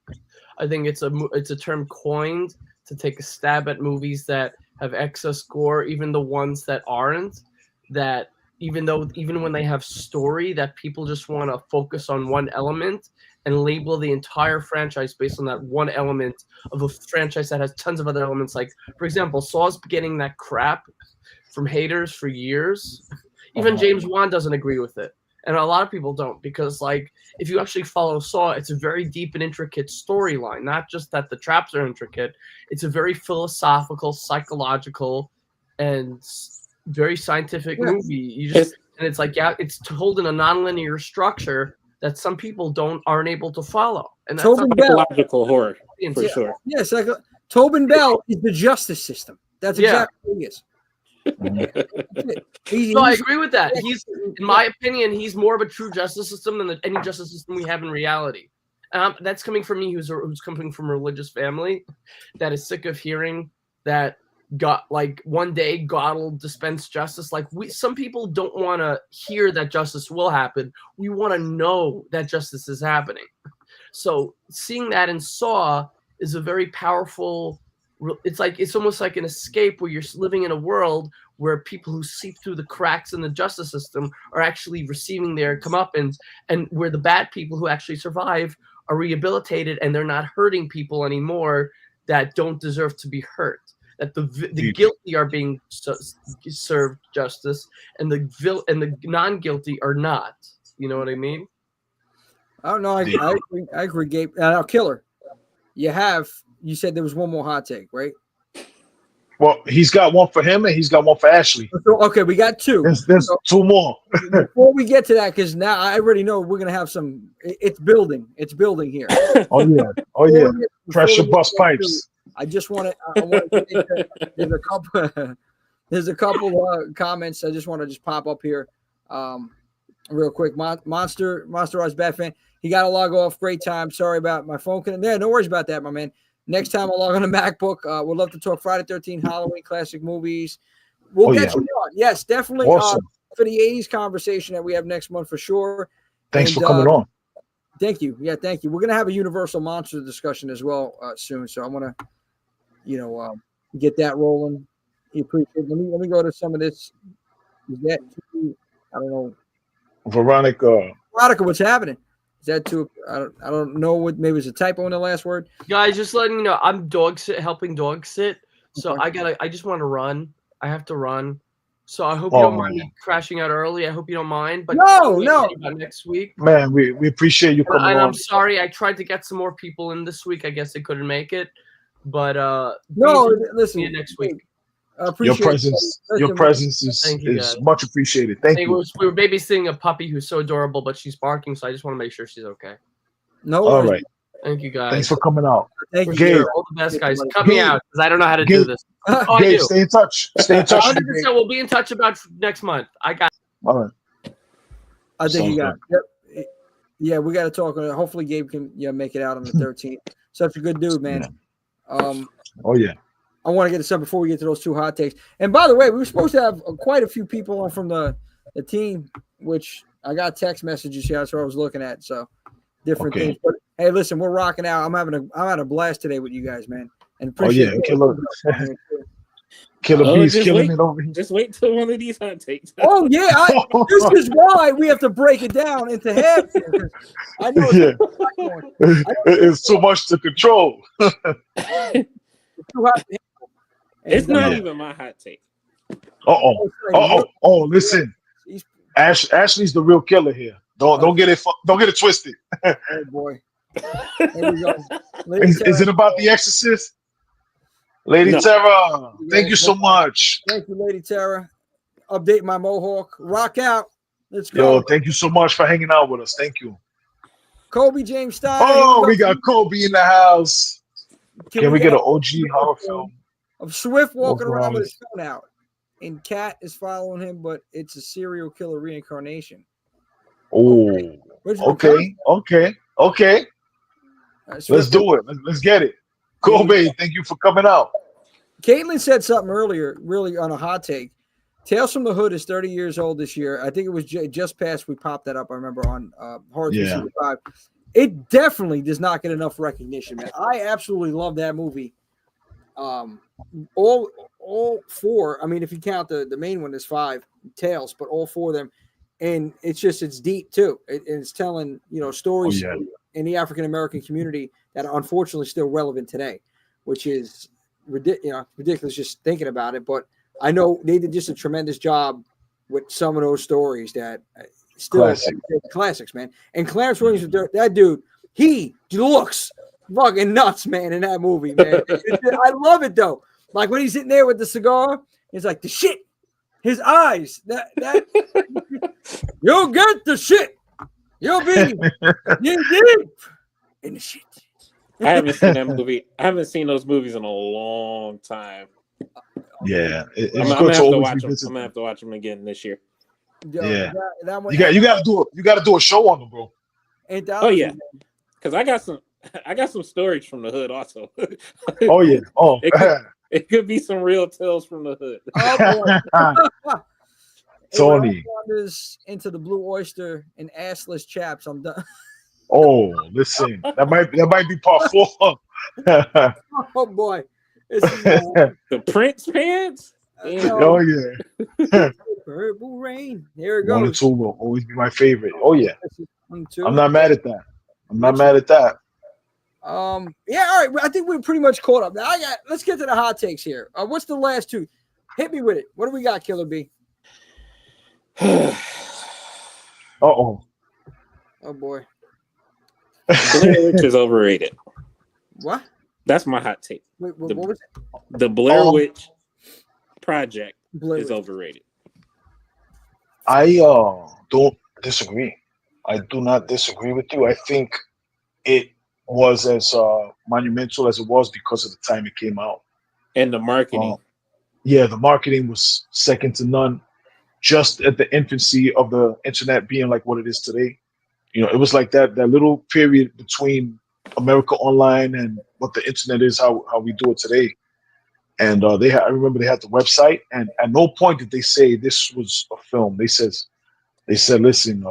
I think it's a term coined to take a stab at movies that have excess gore, even the ones that aren't. That even when they have story, that people just want to focus on one element and label the entire franchise based on that one element of a franchise that has tons of other elements. Like, for example, Saw's getting that crap from haters for years. Even James Wan doesn't agree with it. And a lot of people don't, because, like, if you actually follow Saw, it's a very deep and intricate storyline. Not just that the traps are intricate. It's a very philosophical, psychological, and very scientific movie. And it's like, yeah, it's told in a nonlinear structure that some people aren't able to follow. And that's
psychological horror, for sure.
Yes, like Tobin Bell is the justice system. That's exactly what he is.
So I agree with that. He's, in my opinion, he's more of a true justice system than any justice system we have in reality. That's coming from me, who's coming from a religious family that is sick of hearing that one day God will dispense justice. Like, some people don't want to hear that justice will happen. We want to know that justice is happening. So seeing that in Saw is a very powerful. It's almost like an escape where you're living in a world where people who seep through the cracks in the justice system are actually receiving their comeuppance, and where the bad people who actually survive are rehabilitated and they're not hurting people anymore that don't deserve to be hurt. That the guilty are being served justice, and the non-guilty are not. You know what I mean?
I don't know. I agree, Gabe. Now, Killer, you said there was one more hot take, right?
Well, he's got one for him and he's got one for Ashley.
Okay, we got two.
There's two more.
Before we get to that, because now I already know we're gonna have some. It's building. It's building here.
Oh yeah. Pressure bust pipes.
I just want to. There's a couple comments I just want to pop up here, real quick. Monster Rise Bat fan. He got to log off. Great time. Sorry about my phone. Yeah, no worries about that, my man. Next time I'll log on a MacBook. We'd love to talk Friday 13, Halloween classic movies. We'll get you on. Yes, definitely.
Awesome.
For the 80s conversation that we have next month for sure.
Thanks for coming on.
Thank you. Yeah, thank you. We're going to have a Universal Monster discussion as well soon. So I want to, get that rolling. You appreciate it. Let me go to some of this. Is that too, I don't know.
Veronica,
what's happening? Is that too? I don't know what. Maybe it's a typo in the last word.
Guys, just letting you know, I'm helping dog sit. So okay. I just want to run. I have to run. So I hope you don't mind me crashing out early. I hope you don't mind. But
no.
Next week,
man, we appreciate you coming on.
I'm sorry. I tried to get some more people in this week. I guess they couldn't make it. But
listen.
Next week.
Your presence is much appreciated. Thank you.
We were babysitting a puppy who's so adorable, but she's barking, so I just want to make sure she's okay.
No
worries.
All
right.
Thank you, guys.
Thanks for coming out.
Thank you.
Gabe.
All the best, guys. Cut me out because I don't know how to do this.
Gabe, stay in touch.
100%. We'll be in touch about next month. I got.
All right.
I think you got. Yep. Yeah, we got to talk. Hopefully, Gabe can make it out on the 13th. Such a good dude, man.
Oh yeah.
I want to get to some before we get to those two hot takes. And by the way, we were supposed to have quite a few people on from the team, which I got text messages here. That's what I was looking at. So different things. But hey, listen, we're rocking out. I'm having a blast today with you guys, man. And appreciate
Killer Beast killing it over here.
Just wait till one of these hot takes.
Oh yeah, this is why we have to break it down into half. I know
it's too much to control.
It's not even my hot take.
Listen. Ashley's the real killer here. Don't get it twisted.
Oh boy. There we go.
Is it about The Exorcist? Lady Tara, thank you so much.
Thank you, Lady Tara. Update my mohawk. Rock out. Let's go.
Yo, thank you so much for hanging out with us. Thank you.
Kobe James Stein.
Oh, we got Kobe in the house. Can we get an OG horror film
of Swift walking
Walker
around with his
Wallace?
phone out, and Cat is following him, but it's a serial killer reincarnation.
Oh, okay. Let's
Swift,
do it. Let's get it. Kobe, thank you for coming out.
Caitlin said something earlier, really on a hot take. Tales from the Hood is 30 years old this year. I think it was just past we popped that up. I remember on Horror 365. It definitely does not get enough recognition, man. I absolutely love that movie. All four. I mean, if you count the main one, there's 5 Tales, but all 4 of them, and it's deep too. It's telling stories in the African American community that are unfortunately still relevant today, which is ridiculous just thinking about it. But I know they did just a tremendous job with some of those stories that still classics, man. And Clarence Williams, that dude, he looks fucking nuts, man, in that movie, man. I love it though. Like when he's sitting there with the cigar, he's like the shit. His eyes, that you'll get the shit. You'll be deep in the shit.
I haven't seen that movie. I haven't seen those movies in a long time.
Yeah, it's
I'm
good
gonna
to
have to
always
watch them.
revisit
I'm gonna have to watch them again this year.
Yeah.
That one,
you got to do a show on them, bro.
Oh yeah, because I got some stories from the hood also.
Oh yeah. Oh,
it could be some real tales from the hood.
Oh boy.
Tony.
Into the Blue Oyster and assless chaps. I'm done.
Oh, listen, that might be part 4.
Oh boy.
The Prince pants.
Oh yeah.
Purple Rain. Here it
1 and
goes.
2 will always be my favorite. Oh yeah.
1, 2.
I'm not mad at that.
Yeah, all right. I think we're pretty much caught up. Now let's get to the hot takes here. What's the last 2? Hit me with it. What do we got, Killer B?
Oh
boy.
Blair Witch is overrated.
What?
That's my hot take.
Wait, what was it?
The Blair Witch Project is overrated.
I don't disagree. I do not disagree with you. I think it was as monumental as it was because of the time it came out.
And the marketing.
The marketing was second to none. Just at the infancy of the internet being like what it is today. It was like that little period between America Online and what the internet is, how we do it today. And I remember they had the website, and at no point did they say this was a film. They said, listen,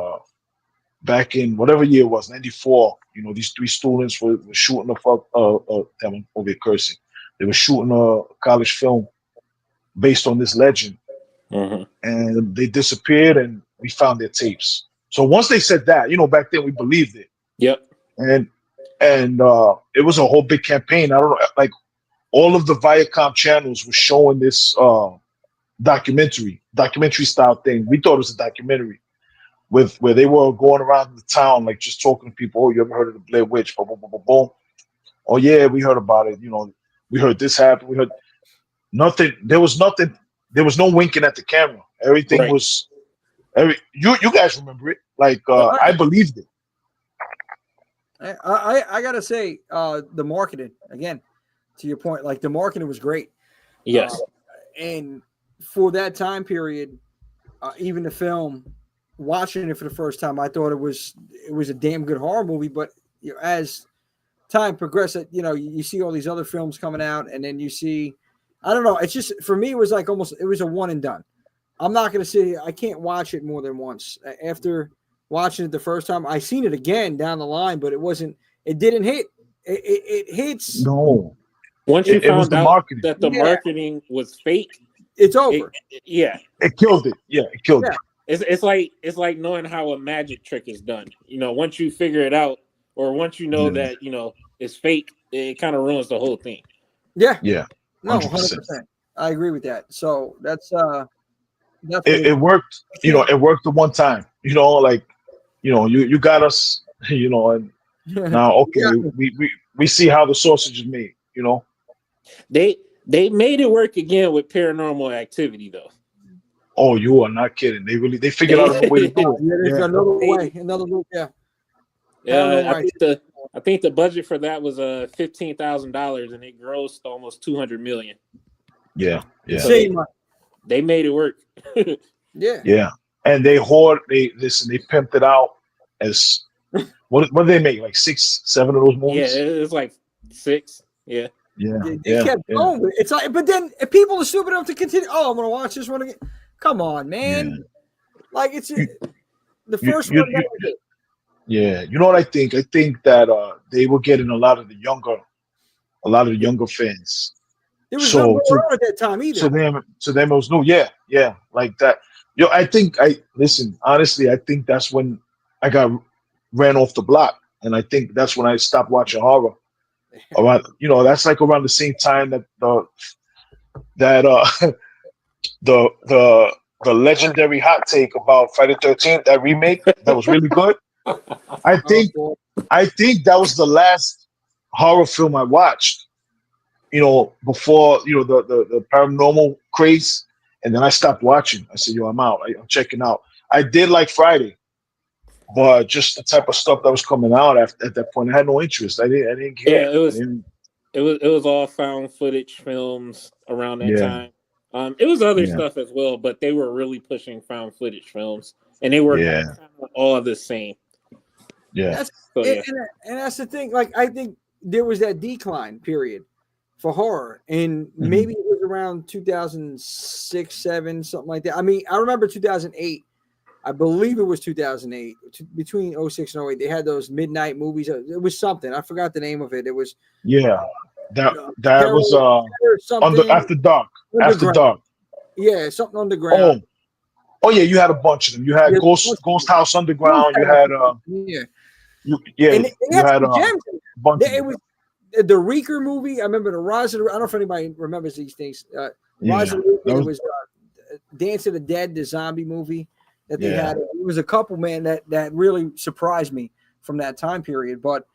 back in whatever year it was, 94, these 3 students were shooting over cursing. They were shooting a college film based on this legend.
Mm-hmm.
And they disappeared, and we found their tapes. So once they said that, back then we believed it.
Yep.
And it was a whole big campaign. I don't know, like all of the Viacom channels were showing this documentary style thing. We thought it was a documentary where they were going around the town, like just talking to people. Oh, you ever heard of the Blair Witch? Boom, boom, boom, boom, boom. Oh yeah, we heard about it. We heard this happen. We heard nothing. There was nothing. There was no winking at the camera. Everything was. You guys remember it? Like I believed it.
I gotta say, the marketing again, to your point, like the marketing was great.
Yes.
And for that time period, even the film, watching it for the first time, I thought it was a damn good horror movie. But as time progressed, you see all these other films coming out, and then you see, I don't know. It's just for me, it was like it was a one and done. I'm not gonna say I can't watch it more than once. After watching it the first time, I seen it again down the line, but it didn't hit. It hits.
No.
Once you found out that the marketing was fake,
it's over.
It killed it. Yeah, it killed it.
It's like knowing how a magic trick is done. Once you figure it out, or once you know that it's fake, it kind of ruins the whole thing.
Yeah.
Yeah.
100%. 100%. I agree with that. So that's
it worked. It worked the one time. You got us. And now we see how the sausage is made.
They made it work again with Paranormal Activity though.
Oh, you are not kidding. They figured out a way to do it.
There's another way. Yeah.
I think I think the budget for that was $15,000, and it grossed almost $200 million.
Yeah.
So
Same.
they made it work.
Yeah.
Yeah. And they pimped it out as what did they make? Like 6, 7 of those movies?
Yeah, it was like 6. Yeah.
Yeah.
They kept going. With it. It's like, but then if people are stupid enough to continue, oh, I'm gonna watch this one again. Come on, man.
Yeah.
Like it's the first one. Never did.
Yeah. You know what I think? I think that they were getting a lot of the younger fans.
There was no around at that time either.
To them it was new. Yeah, like that. Honestly, I think that's when I got ran off the block, and I think that's when I stopped watching horror. Around, that's like around the same time that the legendary hot take about Friday the 13th, that remake, that was really good. I think that was the last horror film I watched. Before the paranormal craze, and then I stopped watching. I said, I'm out. I'm checking out. I did like Friday, but just the type of stuff that was coming out at that point, I had no interest. I didn't care.
Yeah, it was all found footage films around that time. It was other stuff as well, but they were really pushing found footage films, and they were kind of all the same.
Yeah,
and that's the thing. Like, I think there was that decline period for horror, and maybe it was around 2006, 7, something like that. I mean, I remember 2008. I believe it was 2008. Between 06 and 08, they had those midnight movies. It was something. I forgot the name of it. It was
that was After Dark. After Dark.
Yeah, something underground.
Oh yeah, you had a bunch of them. You had Ghost House Underground. You had
and they had some gems.
It
was the Reeker movie. I remember the Rise of the, I don't know if anybody remembers these things. Rise of the Reeker. It was Dance of the Dead, the zombie movie that they had. It was a couple, man, that really surprised me from that time period. But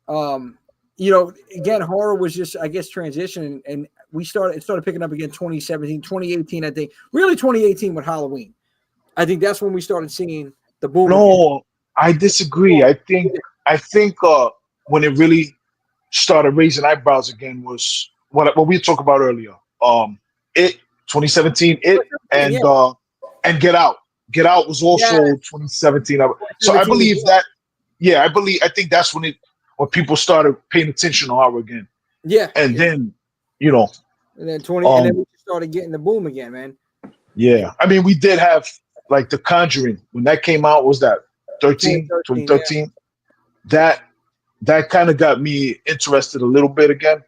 again, horror was just, I guess, transitioning, and it started picking up again 2017, 2018, I think. Really 2018 with Halloween. I think that's when we started seeing the boom.
No, I disagree. I think when it really started raising eyebrows again was what we talked about earlier. 2017, and Get Out. Get Out was also 2017. So I believe that. Yeah, I think that's when people started paying attention to horror again. Yeah, and then and
then and then we started getting the boom again, man.
Yeah, I mean, we did have like The Conjuring when that came out. What was that 2013? Yeah. That kind of got me interested a little bit again,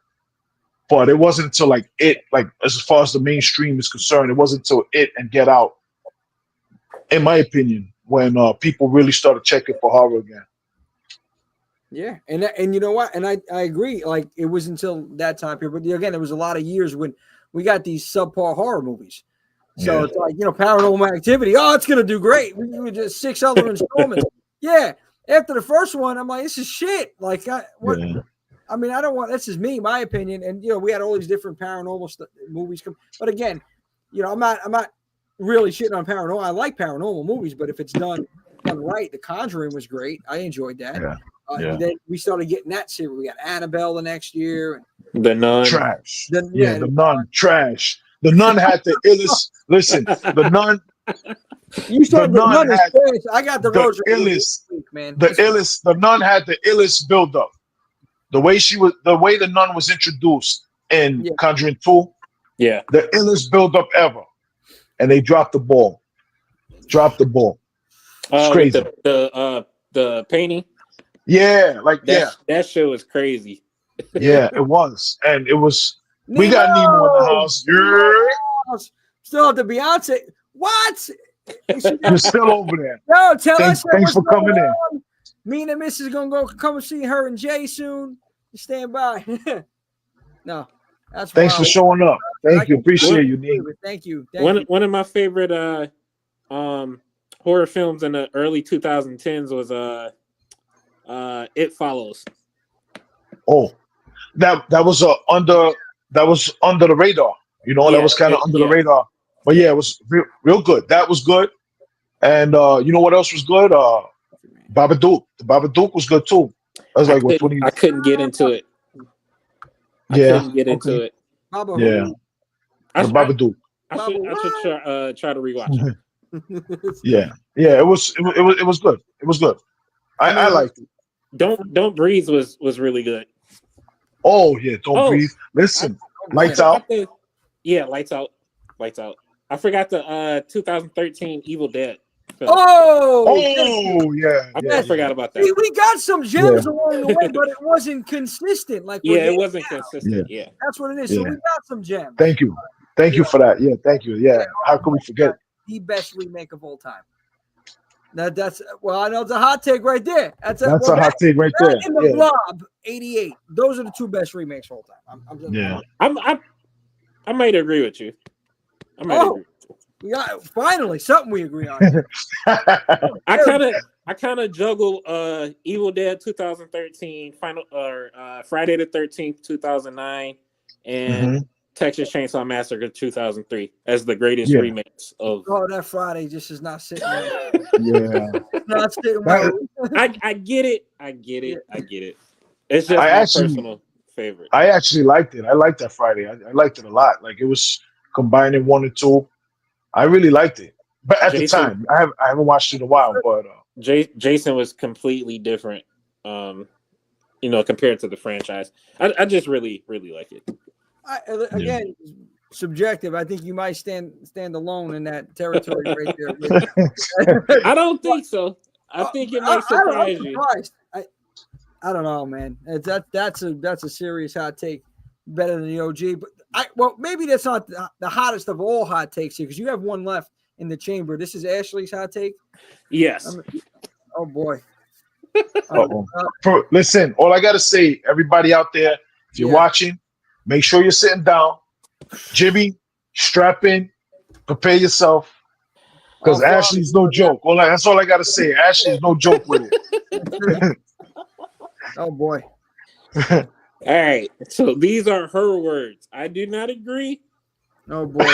but it wasn't until like as far as the mainstream is concerned, it wasn't until it and Get Out, in my opinion, when people really started checking for horror again.
Yeah, and you know what? And I agree. Like, it was until that time period. But again, there was a lot of years when we got these subpar horror movies. So it's like, Paranormal Activity. Oh, it's gonna do great. We were just 6 other installments. Yeah. After the first one, I'm like, this is shit. Like, I mean, I don't want. That's just me, my opinion. And we had all these different paranormal movies come. But again, I'm not really shitting on paranormal. I like paranormal movies, but if it's done right, The Conjuring was great. I enjoyed that. Yeah. Then we started getting that series. We got Annabelle the next year.
The Nun.
Trash. The Nun. Trash. The Nun had the illest. Listen, The Nun.
You started The Nun. I got the
illest, man. The Nun had the illest buildup. The way the Nun was introduced in Conjuring 2. Yeah. The illest buildup ever, and they dropped the ball. It's crazy.
The painting.
Yeah,
that show is crazy.
Yeah, it was, and it was. We got Nemo in the house.
Yeah. Still at the Beyonce. What?
You're still over there.
No, thanks
for coming in.
Me and the missus gonna come and see her and Jay soon. Stand by. No, that's.
Thanks for showing up. Thank you. Appreciate you, Nemo.
Thank you.
One of my favorite horror films in the early 2010s was It Follows.
Oh, that was under the radar. That was kind of under the radar. But yeah, it was real good. That was good. And you know what else was good? Babadook. The Babadook was good too. was like what 20.
I couldn't get into it. I
Yeah.
couldn't get into it.
Baba
Yeah.
who?
I
The
should,
Babadook.
I should try to rewatch it.
Yeah. Yeah. It was good. It was good. I liked it.
Don't Breathe was really good.
Oh yeah. Don't breathe. Listen. Lights out.
Yeah, Lights Out. Lights Out. I forgot the 2013 Evil Dead film.
Oh yeah.
I forgot about that.
We got some gems along the way, but it wasn't consistent. Like
it wasn't consistent. Yeah.
That's what it is. So we got some gems.
Thank you for that. Yeah, thank you. Yeah, how can we forget?
The best remake of all time. That's I know it's a hot take right there. That's a
hot take right there.
In the Blob, 88. Those are the two best remakes of all time.
I might agree with you. Agree.
Yeah, finally something we agree on.
I kind of juggle Evil Dead 2013, Friday the 13th 2009, and Texas Chainsaw Massacre 2003 as the greatest remakes of.
Oh, that Friday just is not sitting there.
Yeah,
not sitting well.
I get it. It's just my personal favorite.
I actually liked it. I liked that Friday. I liked it a lot. Like it was combining 1 and 2. I really liked it. But at the time, I haven't watched it in a while. But
Jason was completely different, compared to the franchise. I just really, really like it.
Again, subjective. I think you might stand alone in that territory right there.
I don't think so. I think it might surprise you.
I don't know, man. That's a serious hot take. Better than the OG, but maybe that's not the hottest of all hot takes here because you have one left in the chamber. This is Ashley's hot take.
Yes.
Oh boy.
Listen, all I gotta say, everybody out there, if you're watching, make sure you're sitting down. Jimmy, strap in, prepare yourself. Because Ashley's no joke. That's all I gotta say. Ashley's no joke with it.
Oh boy.
All right. So these are her words. I do not agree.
Oh boy.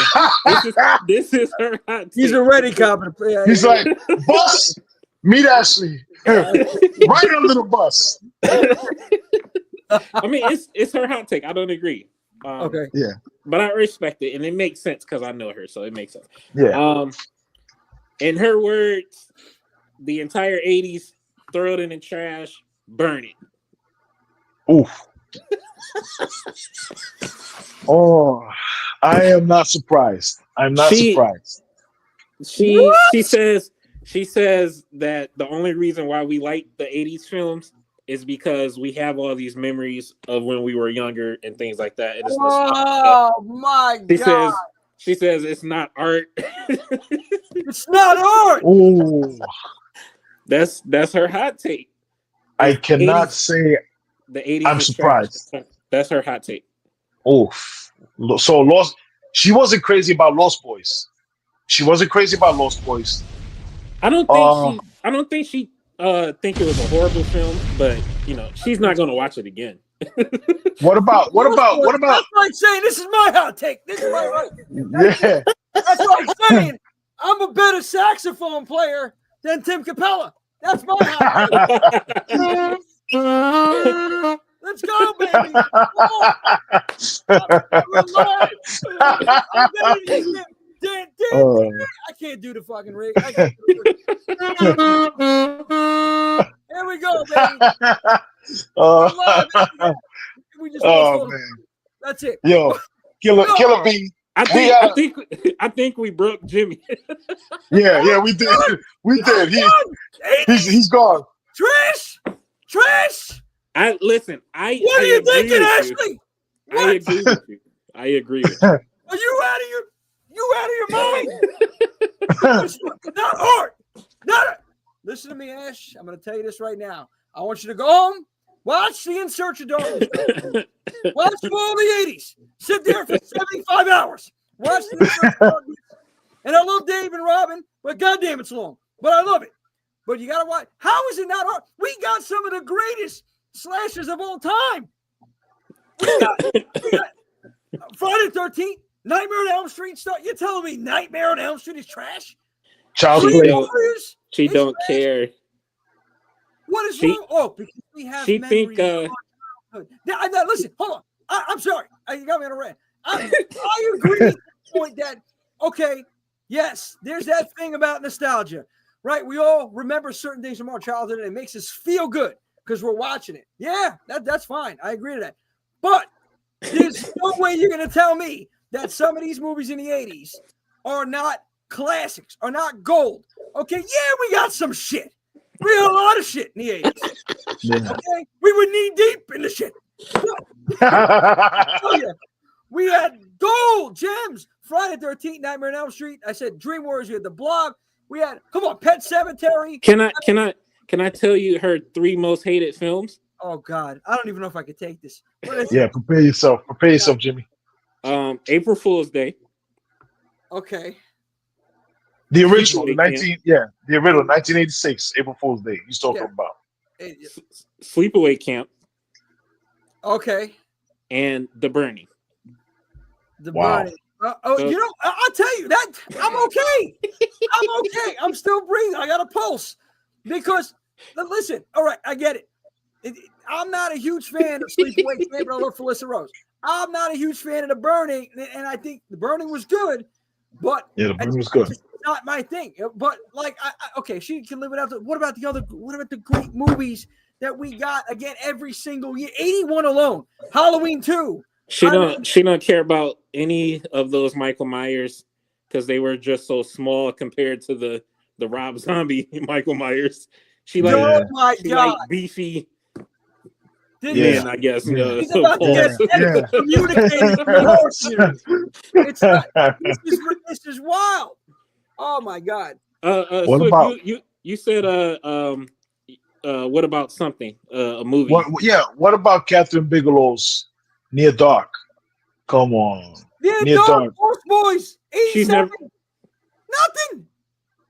This is her hot take.
He's already copping.
He's like, boss, meet Ashley. Right under the bus.
I mean, it's her hot take. I don't agree.
Okay.
Yeah.
But I respect it, and it makes sense because I know her, so it makes sense.
Yeah.
In her words, the entire 80s, throw it in the trash, burn it.
Oof. Oh, I am not surprised. I'm not surprised.
She says that the only reason why we like the 80s films is because we have all these memories of when we were younger and things like that.
Oh my God.
She says it's not art.
It's not art.
Oh,
that's her hot take.
I cannot say
the 80s.
I'm surprised.
That's her hot take.
Oh, so Lost. She wasn't crazy about Lost Boys. She wasn't crazy about Lost Boys.
I don't think she think it was a horrible film, but she's not going to watch it again.
What about?
That's like saying this is my hot take. This is my hot take.
Yeah.
That's like saying I'm a better saxophone player than Tim Capella. That's my hot take. Let's go, baby. I'm better than you. I can't do the fucking rig. Here we go, baby. We just
man.
That's it.
Yo, Killer B.
I think we broke Jimmy.
Yeah, we did. We did. He's gone. Trish.
Listen.
What are you thinking, Ashley?
I agree with you.
Are you out of your mind? Not art. Not art. Listen to me, Ash. I'm going to tell you this right now. I want you to go home, watch the In Search of Darkness. Watch all the 80s. Sit there for 75 hours. Watch the In Search of Darkness. And I love Dave and Robin, but goddamn, it's long. But I love it. But you got to watch. How is it not art? We got some of the greatest slashers of all time. We got Friday the 13th, Nightmare on Elm Street stuff. You're telling me Nightmare on Elm Street is trash?
Child's Play.
She don't care.
What is
She-
wrong? Oh, because we have
She
memories
think
of our childhood. Now, listen, hold on. I'm sorry. You got me on a rant. I agree with the point that, okay, yes, there's that thing about nostalgia, right? We all remember certain things from our childhood and it makes us feel good because we're watching it. Yeah, that's fine. I agree to that. But there's no way you're going to tell me that some of these movies in the 80s are not classics, are not gold. Okay, yeah, we got some shit. We had a lot of shit in the 80s.
Yeah.
Okay, we were knee deep in the shit. Oh, yeah. We had gold gems. Friday the 13th, Nightmare on Elm Street. I said Dream Warriors. We had The Blob. We had, come on, Pet Cemetery.
Can I tell you her 3 most hated films?
Oh God, I don't even know if I could take this. What is
Yeah,
it?
prepare yourself. Prepare yourself, Jimmy.
April Fool's Day.
Okay.
The original, the
Sleepaway
the original, 1986, April Fool's Day. He's talking about.
Sleepaway Camp,
Okay.
and The Burning.
The
Wow.
burning. You know, I'll tell you that I'm okay. I'm okay. I'm still breathing. I got a pulse because listen. All right, I get it. I'm not a huge fan of Sleepaway Camp, but I love Felissa Rose. I'm not a huge fan of The Burning, and I think The Burning was good, but
Yeah, The Burning was good.
It's not my thing. But like, okay, she can live without. What about the great movies that we got again every single year? 81 alone, Halloween 2.
She don't care about any of those Michael Myers because they were just so small compared to the Rob Zombie Michael Myers. She like,
Oh my
she
God.
like beefy
Yeah.
men, I guess.
He's about to get
Yeah.
communicating from the horror community. It's not, this is wild. Oh my God.
What
Swift,
about
you said what about something? A movie.
what about Catherine Bigelow's Near Dark? Come on.
Yeah,
Near Dark.
Ghost Boys. 87.
She's never
Nothing.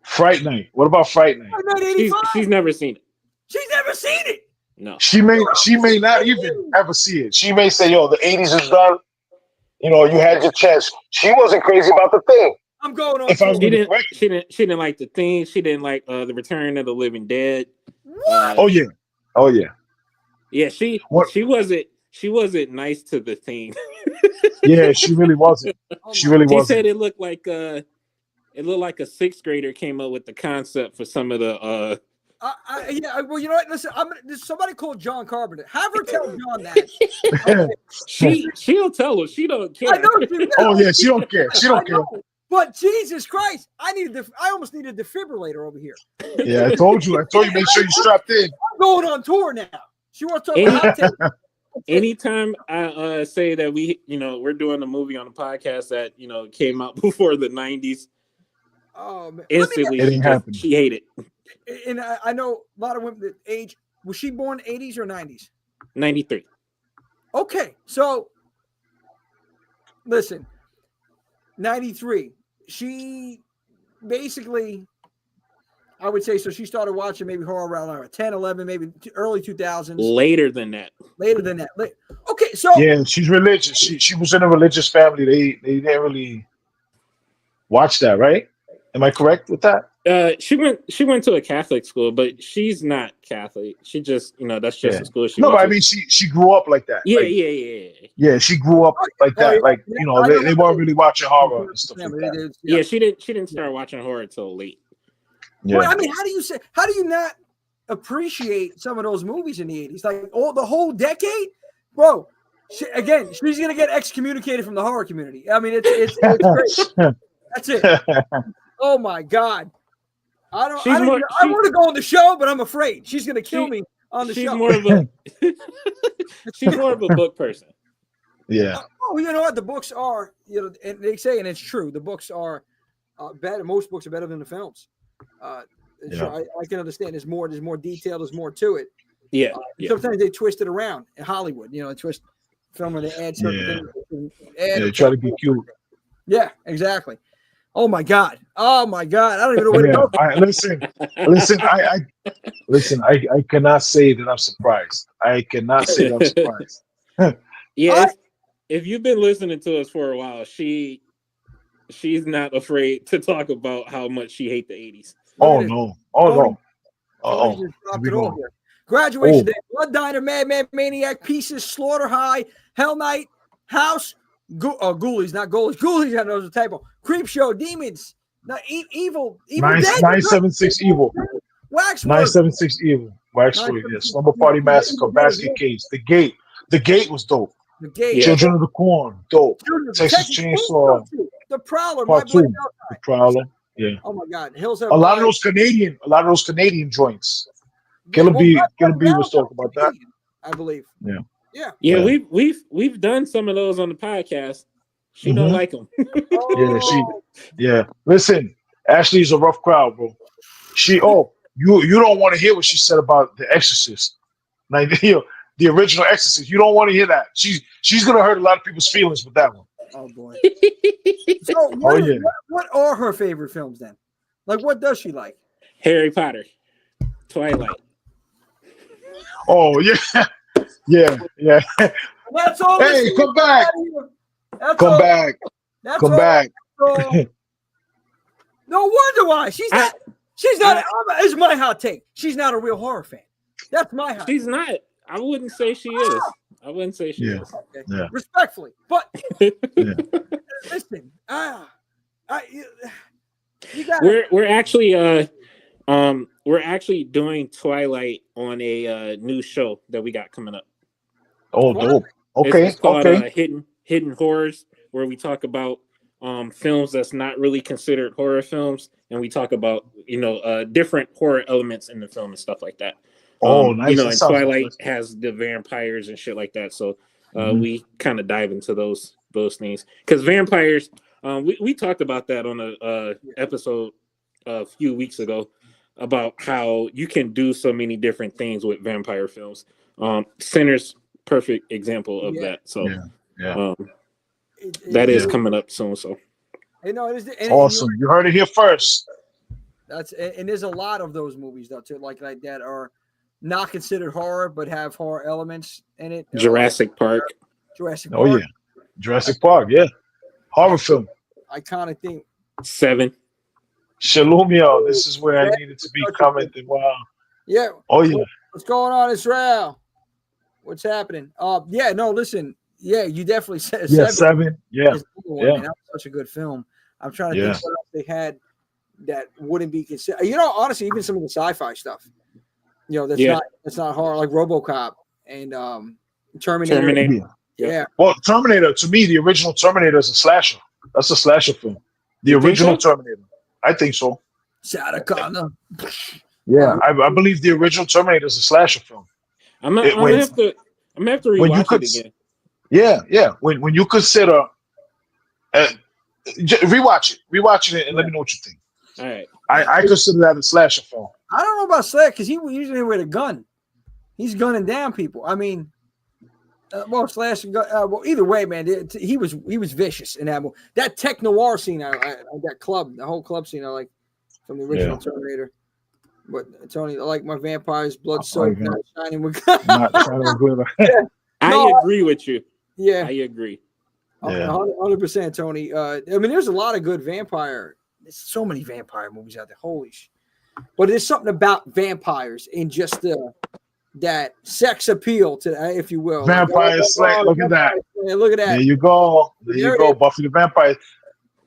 Fright Night. What about Fright Night?
85.
she's never seen it.
She's never seen it.
No.
She may not even ever see it. She may say, "Yo, the '80s is done. You know, you had your chance." She wasn't crazy about the thing.
I'm going on.
If I
tour.
She didn't like the thing. She didn't like the Return of the Living Dead.
What?
Oh yeah.
Yeah, she wasn't nice to the thing.
Yeah, she really wasn't.
Oh
She
my-
really
She
wasn't.
said it looked like a 6th grader came up with the concept for some of the
yeah, well, you know what? Listen, there's somebody called John Carpenter. Have her tell John that.
she'll tell her she don't care.
I know she will.
Oh yeah, she don't care. She
I
don't care.
know. But Jesus Christ, I almost need a defibrillator over here.
Yeah, I told you. Make sure you strapped in.
I'm going on tour now. She wants to talk about hot take.
Anytime I say that we're doing a movie on a podcast that came out before the 90s,
Oh, man.
instantly
It didn't happen.
she hated
And I know a lot of women that age. Was she born 80s or 90s?
93.
Okay, so listen, 93. She basically, I would say, so she started watching maybe horror around 10, 11, maybe early 2000s.
Later than that.
Later than that. Okay, so
Yeah, she's religious. She was in a religious family. They didn't really watch that, right? Am I correct with that?
She went to a Catholic school, but she's not Catholic. She just that's just
Yeah.
a school she
No,
went
but I
to.
mean, she grew up like that.
Yeah,
Like,
yeah.
yeah, she grew up like that.
yeah.
Like, they weren't really watching horror and stuff
Yeah,
like
but
that.
it is-
Yeah, she didn't start watching horror till late.
Yeah.
Well, I mean, how do you not appreciate some of those movies in the 80s? Like the whole decade? Bro, she's gonna get excommunicated from the horror community. I mean, it's great. That's it. Oh my God. I want to go on the show, but I'm afraid she's gonna kill me on the
She's
show.
more of a she's more of a book person.
Yeah.
Oh, you know what? The books are, and they say, and it's true, the books are better. Most books are better than the films. Sure, I can understand. There's more detail. There's more to it.
Yeah,
Sometimes they twist it around in Hollywood. They twist film and they add certain things.
They try to be cute.
Yeah, exactly. Oh my God. I don't even know where to go.
Listen. I cannot say that I'm surprised. I cannot say that I'm surprised.
Yeah, if you've been listening to us for a while, she's not afraid to talk about how much she hates the 80s.
Oh no.
Somebody just dropped it all here. Graduation Day, Blood Diner, Madman Maniac, Pieces, Slaughter High, Hell Night, House, Ghoulies, not Ghoulies. Ghoulies, I know there's a typo. Creep Show, Demons, Evil Dead.
976 Evil.
Waxwork.
976 Evil. Waxwork, yeah. Slumber Party Massacre, Basket Case, The Gate. The Gate was dope.
The Gate.
Children of the Corn, dope. Texas Chainsaw.
The Prowler,
Part 2. The Prowler, yeah.
Oh my God, Hills Have
A lot of
Eyes.
those Canadian joints. Killer B was talking about that.
I believe.
Yeah, we've done some of those on the podcast. She don't like them.
Yeah. Listen, Ashley's a rough crowd, bro. You don't want to hear what she said about The Exorcist. Like, the original Exorcist. You don't want to hear that. She's gonna hurt a lot of people's feelings with that one.
Oh boy. So what are her favorite films then? Like, what does she like?
Harry Potter, Twilight.
Oh yeah.
That's all.
Hey, come back. Come back.
No wonder why she's not. It's my hot take. She's not a real horror fan. That's my hot.
She's not. I wouldn't say she is. I wouldn't say she is.
Okay.
Yeah.
Respectfully, but listen, you got.
We're actually doing Twilight on a new show that we got coming up.
Oh, dope. Okay.
It's called Hidden Horrors, where we talk about films that's not really considered horror films, and we talk about different horror elements in the film and stuff like that.
Nice.
And Twilight has the vampires and shit like that, so we kind of dive into those things because vampires. We talked about that on a episode a few weeks ago about how you can do so many different things with vampire films. Sinner's perfect example of that. So that is coming up soon. So
awesome. You heard it here first.
And there's a lot of those movies though too, like that are not considered horror but have horror elements in it.
Jurassic Park.
Oh yeah, Jurassic Park. Yeah, horror film.
Iconic thing.
7.
Shalomio. This is where I needed to be commenting. Wow.
Yeah.
Oh yeah.
What's going on, Israel? What's happening? Listen. Yeah, you definitely said
7. Yeah.
That was such a good film. I'm trying to think what else they had that wouldn't be considered. Honestly, even some of the sci-fi stuff. That's not horror, like RoboCop and Terminator. Yeah.
Well, Terminator, to me, the original Terminator is a slasher. That's a slasher film. The original Terminator. I think so.
Sarah Connor.
Yeah, I believe the original Terminator is a slasher film.
I'm gonna have to rewatch it again.
Yeah. When you consider, rewatch it and let me know what you think.
All right.
I consider that a slasher film.
I don't know about Slash because he usually with a gun. He's gunning down people. I mean, Slash. Either way, man, he was vicious in that movie. That tech noir scene, that club, the whole club scene, I like from the original Terminator. But Tony, I like my vampires, blood soaked, not shining with.
Not shining with
I agree with you.
Yeah,
I agree.
100%, Tony. I mean, there's a lot of good vampire. There's so many vampire movies out there. Holy shit. But there's something about vampires and just that sex appeal to, if you will.
Vampire Slayer. Look at that.
Look at that.
There you go. Buffy the Vampire.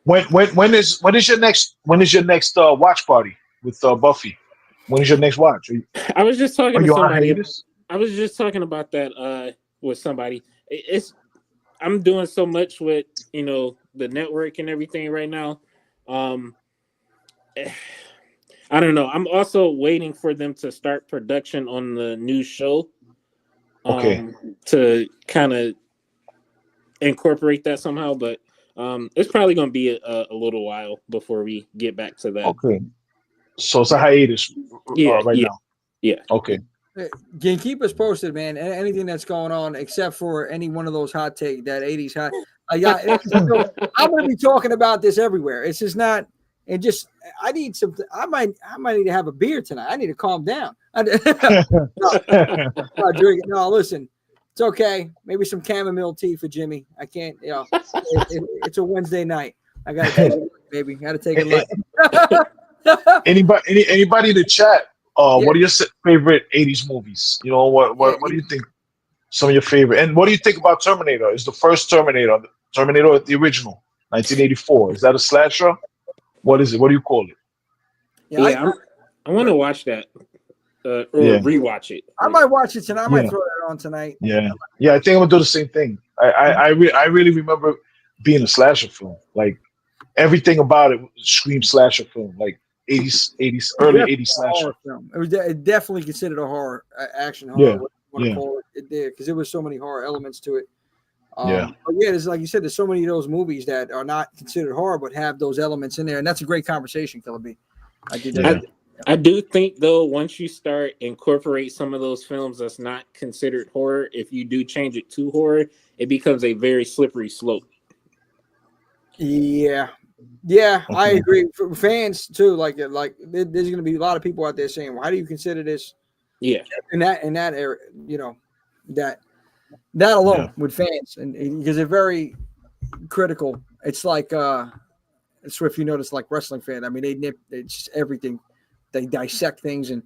When is your next watch party with Buffy? When is your next watch?
I was just talking to somebody. I was just talking about that with somebody. I'm doing so much with the network and everything right now. I don't know. I'm also waiting for them to start production on the new show. To kind of incorporate that somehow, but it's probably going to be a little while before we get back to that.
Okay. So it's a hiatus now. Yeah. Okay.
Can keep us posted, man. Anything that's going on, except for any one of those hot take, that 80s hot. I'm going to be talking about this everywhere. It's just not. And just, I need some. I might need to have a beer tonight. I need to calm down. No, listen, it's okay. Maybe some chamomile tea for Jimmy. I can't. It's a Wednesday night. I gotta take it, baby. Gotta take it light.
Anybody in the chat What are your favorite '80s movies? You know, what do you think? Some of your favorite, and what do you think about Terminator? Is the first Terminator the original, 1984? Is that a slasher? What is it? What do you call it?
Yeah, I want to watch that or rewatch it.
I might watch it tonight. I might
Yeah.
throw that on tonight.
Yeah, I think I'm gonna do the same thing. I really remember being a slasher film. Like everything about it screamed slasher film. Like '80s, early '80s slasher.
Horror film. It was definitely considered a horror, action horror.
Yeah,
What you want to call it? It did because there was so many horror elements to it.
Yeah.
But yeah, there's, like you said, there's so many of those movies that are not considered horror but have those elements in there, and that's a great conversation, Killer B. I did that.
I do think though, once you start incorporate some of those films that's not considered horror, if you do change it to horror, it becomes a very slippery slope.
Yeah, I agree. For fans too, like there's going to be a lot of people out there saying, "Why do you consider this?"
Yeah,
in that area, you know, that alone with fans, and because they're very critical. It's like it's if you notice, like wrestling fan. I mean, it's just everything. They dissect things, and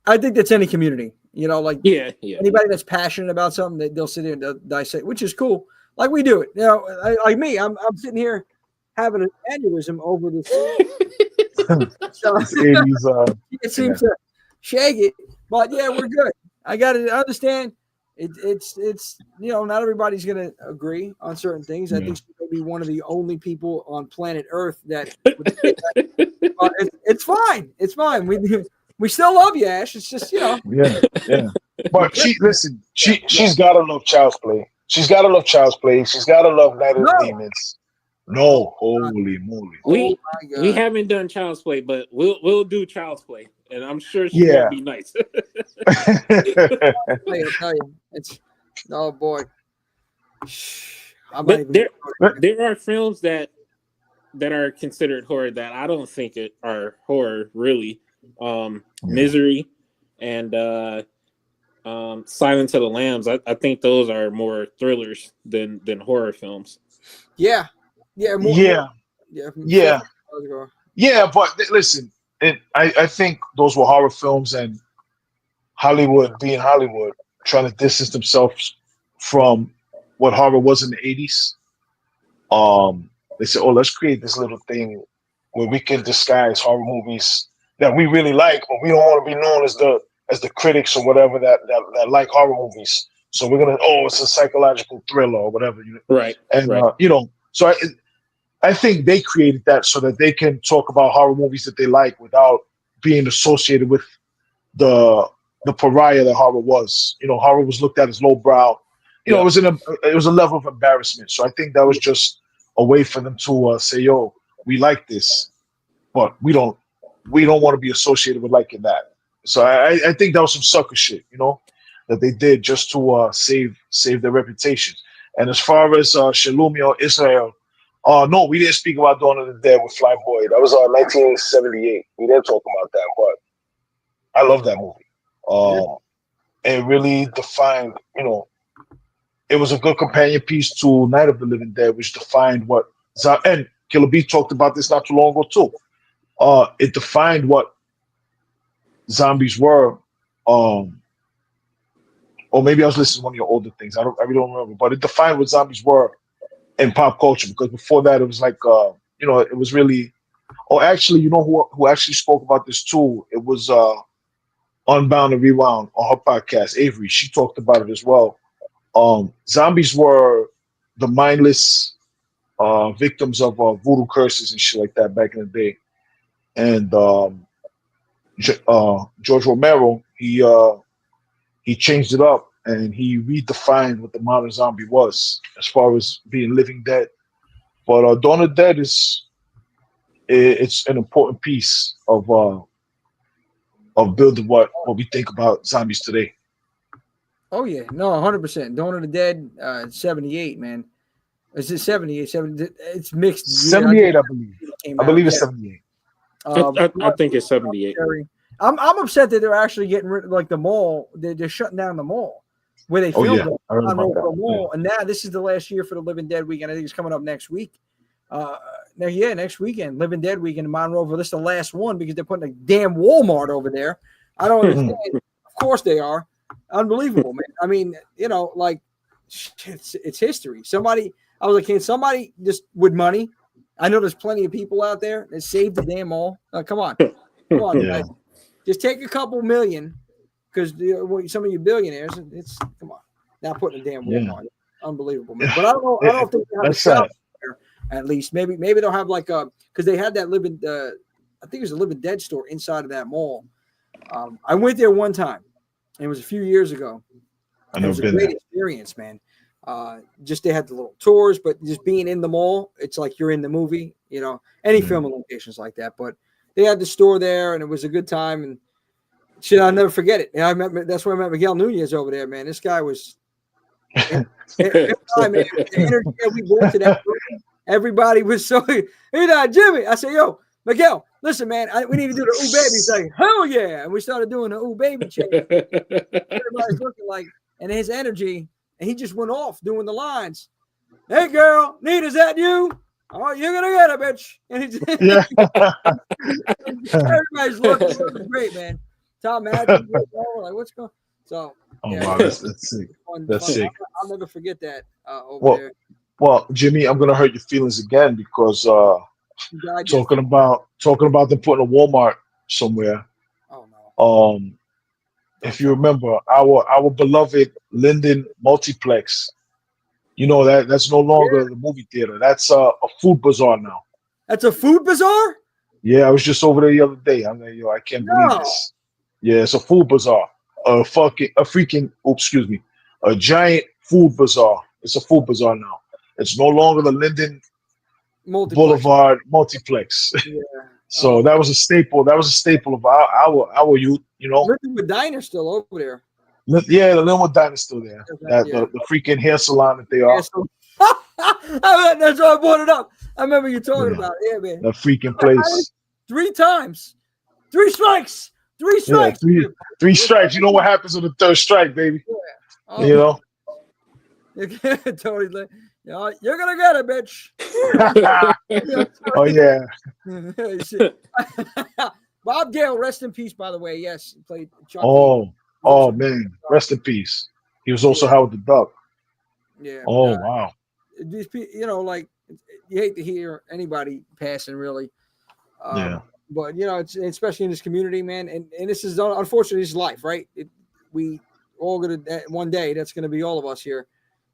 I think that's any community. You know, like anybody that's passionate about something, they'll sit there and dissect, which is cool. Like we do it. You know, like me, I'm sitting here having an aneurysm over this. So, it seems to shag it, but yeah, we're good. I got to understand. It's you know, not everybody's going to agree on certain things. I think she may be one of the only people on planet Earth that. It's fine. It's fine. We still love you, Ash. It's just, you know.
Yeah. But she's got to love Child's Play. She's got to love Child's Play. She's got to love Night of the Demons. No, holy moly.
We haven't done Child's Play, but we'll do Child's Play, and I'm sure she will be nice.
I'll tell you, it's oh boy.
But there are films that are considered horror that I don't think are horror really. Misery and Silence of the Lambs. I think those are more thrillers than horror films.
Yeah.
But listen, I think those were horror films, and Hollywood, being Hollywood, trying to distance themselves from what horror was in the '80s. They said, "Oh, let's create this little thing where we can disguise horror movies that we really like, but we don't want to be known as the critics or whatever that like horror movies. So we're gonna, it's a psychological thriller or whatever,
right?
And you know, so I think they created that so that they can talk about horror movies that they like without being associated with the pariah that horror was. You know, horror was looked at as lowbrow. You know, it was a level of embarrassment. So I think that was just a way for them to say, "Yo, we like this, but we don't want to be associated with liking that." So I think that was some sucker shit, you know, that they did just to save their reputations. And as far as Shalom or Israel, no, we didn't speak about Dawn of the Dead with Fly Boy. That was 1978. We didn't talk about that, but I love that movie. It really defined, you know, it was a good companion piece to Night of the Living Dead, which defined what, and Killer B talked about this not too long ago too. It defined what zombies were. Or maybe I was listening to one of your older things. I really don't remember, but it defined what zombies were in pop culture. Because before that, it was like, you know, it was really. Oh, actually, you know who actually spoke about this too? It was Unbound and Rewound on her podcast, Avery. She talked about it as well. Zombies were the mindless victims of voodoo curses and shit like that back in the day. And George Romero, he changed it up and he redefined what the modern zombie was as far as being living dead. But Dawn of the Dead it's an important piece of building what we think about zombies today.
Oh yeah, no, 100%. Dawn of the Dead, 78, man. Is it 78? 70? It's mixed.
78, I believe. I believe it's 78.
I think it's 78.
I'm upset that they're actually getting rid of like the mall. They're shutting down the mall where they filmed it on Rockville Mall. And now this is the last year for the Living Dead weekend. I think it's coming up next week. Next weekend, Living Dead weekend in Monroeville. This is the last one because they're putting a damn Walmart over there. I don't understand. Of course they are. Unbelievable, man. I mean, like it's history. I was like, can somebody just with money? I know there's plenty of people out there that save the damn mall. Come on, guys. Just take a couple million, because some of you billionaires. It's come on, not putting a damn wall on it. Unbelievable, man. But I don't know. I don't think they have a shop there. At least maybe they'll have like because they had that living. I think it was a Living Dead store inside of that mall. I went there one time. It was a few years ago. It was a great experience, man. Just they had the little tours, but just being in the mall, it's like you're in the movie, any filming locations like that. But they had the store there, and it was a good time. And shit, I'll never forget it. And that's where I met Miguel Nunez over there, man. This guy was every time, man, the energy that we brought to that room, everybody was so, hey, Jimmy. I said, yo, Miguel, listen, man, we need to do the ooh baby. He's like, hell yeah. And we started doing the ooh baby chant. Everybody's looking like, and his energy, and he just went off doing the lines. Hey, girl, Nita, is that you? Oh, you're going to get it, bitch. And he just, everybody's looking. It was great, man. Tom Matthews, like, what's going on? So,
wow, that's sick. That's sick.
I'll never forget that over there.
Well, Jimmy, I'm going to hurt your feelings again because talking about them putting a Walmart somewhere.
Oh, no.
If you remember, our beloved Linden Multiplex, that's no longer the movie theater. That's a food bazaar now.
That's a food bazaar?
Yeah, I was just over there the other day. I'm like, I can't believe this. Yeah, it's a food bazaar. A giant food bazaar. It's a food bazaar now. It's no longer the Linden Boulevard Multiplex. Yeah. So that was a staple. That was a staple of our youth.
Lindenwood Diner's still over there.
Yeah, the Lindenwood Diner's still there. The freaking hair salon that they are.
That's why I brought it up. I remember you talking about it. Yeah, man.
The freaking place.
3 times. 3 strikes. 3 strikes.
Yeah, three strikes. You know what happens on the 3rd strike, baby. Yeah.
Totally. You're gonna get it, bitch.
Oh yeah.
Bob Gale, rest in peace. By the way, yes, he played. Chucky.
Oh man, rest in peace. He was also Howard the Duck.
Yeah.
Oh wow.
These people, like you hate to hear anybody passing, really. But it's especially in this community, man, and this is unfortunately this is life, right? We all gonna one day that's gonna be all of us here.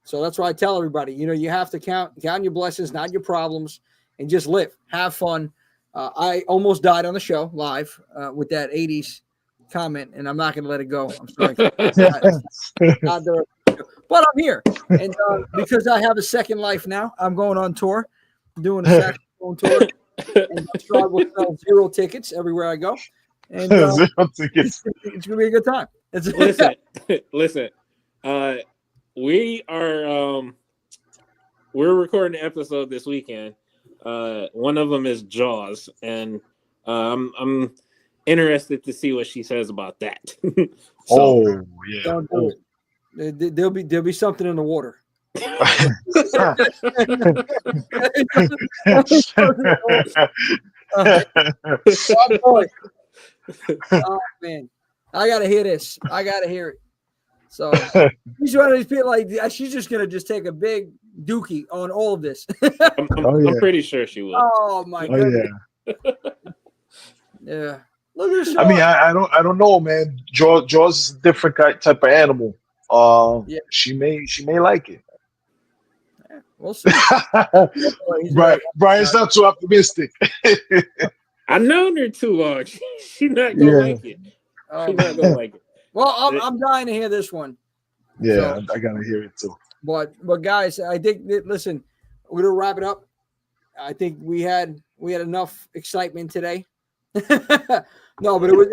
So that's why I tell everybody, you have to count your blessings, not your problems, and just live, have fun. I almost died on the show live with that 80s comment, and I'm not going to let it go. I'm sorry. But I'm here. And because I have a second life now, I'm going on tour, doing a saxophone tour. And I try with 0 tickets everywhere I go. And
0 tickets.
It's going to be a good time.
Listen. We are we're recording an episode this weekend. One of them is Jaws, and I'm interested to see what she says about that.
So, yeah.
There'll be something in the water. Oh man, I gotta hear this. I gotta hear it. So she's one of these people like she's just gonna take a big dookie on all of this.
I'm pretty sure she will.
Oh my god. Yeah. Look at the show.
I mean, I don't know, man. Jaws is a different type of animal. She may like it.
Yeah, we'll see.
Brian's not too optimistic.
I've known her too long. She's not gonna like it. She's not gonna like it.
Well, I'm dying to hear this one.
Yeah, so, I gotta hear it too.
But guys, I think listen, we're gonna wrap it up. I think we had enough excitement today. No, but it was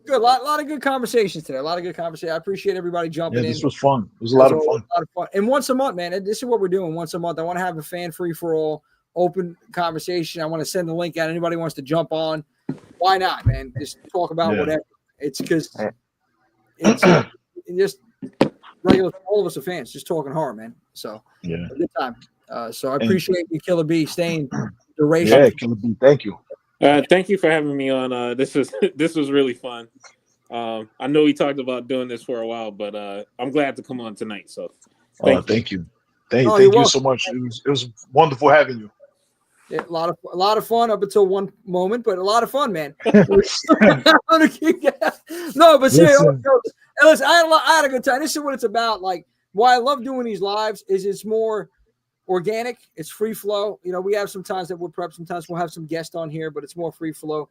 good. A lot of good conversations today. I appreciate everybody jumping in.
This was fun. It was a lot of fun.
And once a month, man, this is what we're doing. Once a month, I want to have a fan free for all open conversation. I want to send the link out. Anybody wants to jump on, why not, man? Just talk about whatever. It's because it's just regular. All of us are fans, just talking hard, man. So a good time. So I appreciate you, Killer B, staying duration.
Yeah, Killer B, thank you.
Thank you for having me on. This was really fun. I know we talked about doing this for a while, but I'm glad to come on tonight. So thank you.
Thank
Oh,
you
you're
so much. It was wonderful having you.
Yeah, a lot of fun up until one moment, but a lot of fun, man. No, but seriously, listen, I had a good time. This is what it's about. Like, why I love doing these lives is it's more organic. It's free flow. You know, we have some times that we'll prep. Sometimes we'll have some guests on here, but it's more free flow.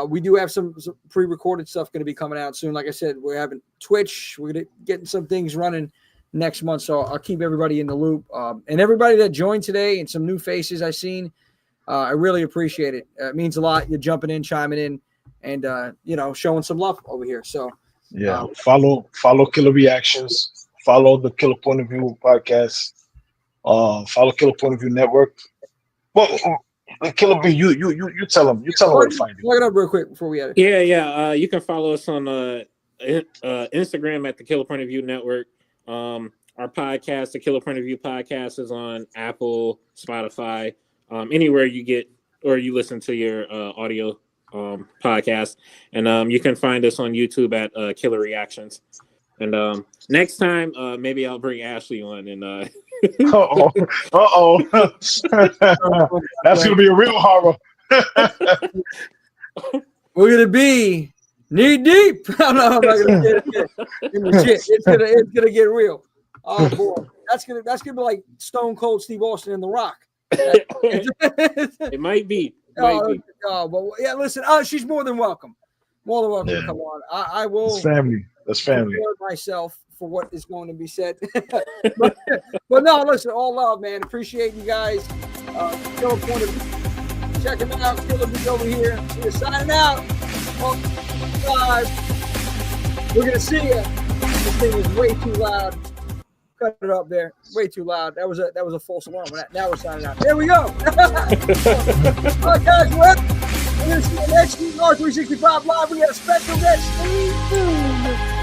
We do have some pre-recorded stuff going to be coming out soon. Like I said, we're having Twitch. We're getting some things running next month, so I'll keep everybody in the loop. And everybody that joined today and some new faces I've seen, I really appreciate it. It means a lot. You're jumping in, chiming in, and showing some love over here. So
follow Killer Reactions. Follow the Killer Point of View podcast. Follow Killer Point of View Network. Well, Killer B, you tell them where to find you.
Look it up real quick before we edit.
Yeah. You can follow us on Instagram at the Killer Point of View Network. Our podcast, the Killer Point of View podcast, is on Apple, Spotify, anywhere you get or you listen to your audio podcast. And you can find us on YouTube at Killer Reactions. And next time, maybe I'll bring Ashley on and.
That's gonna be a real horror.
We're gonna be knee deep. I'm not gonna get in the shit. It's gonna get real. Oh boy, that's gonna be like Stone Cold Steve Austin and The Rock.
It might be.
But yeah, listen. She's more than welcome. More than welcome to come on. I will.
That's family. That's family.
Myself for what is going to be said. but no, listen, all love, man. Appreciate you guys. Killer Point of View. Check him out. Killer be over here. We're signing out. Guys, we're gonna see you. This thing is way too loud. Cut it up there. Way too loud. That was a false alarm. Now we're signing out. There we go. All right, guys, we're gonna see you next week on 365 Live. We got a special guest, Steve Boone.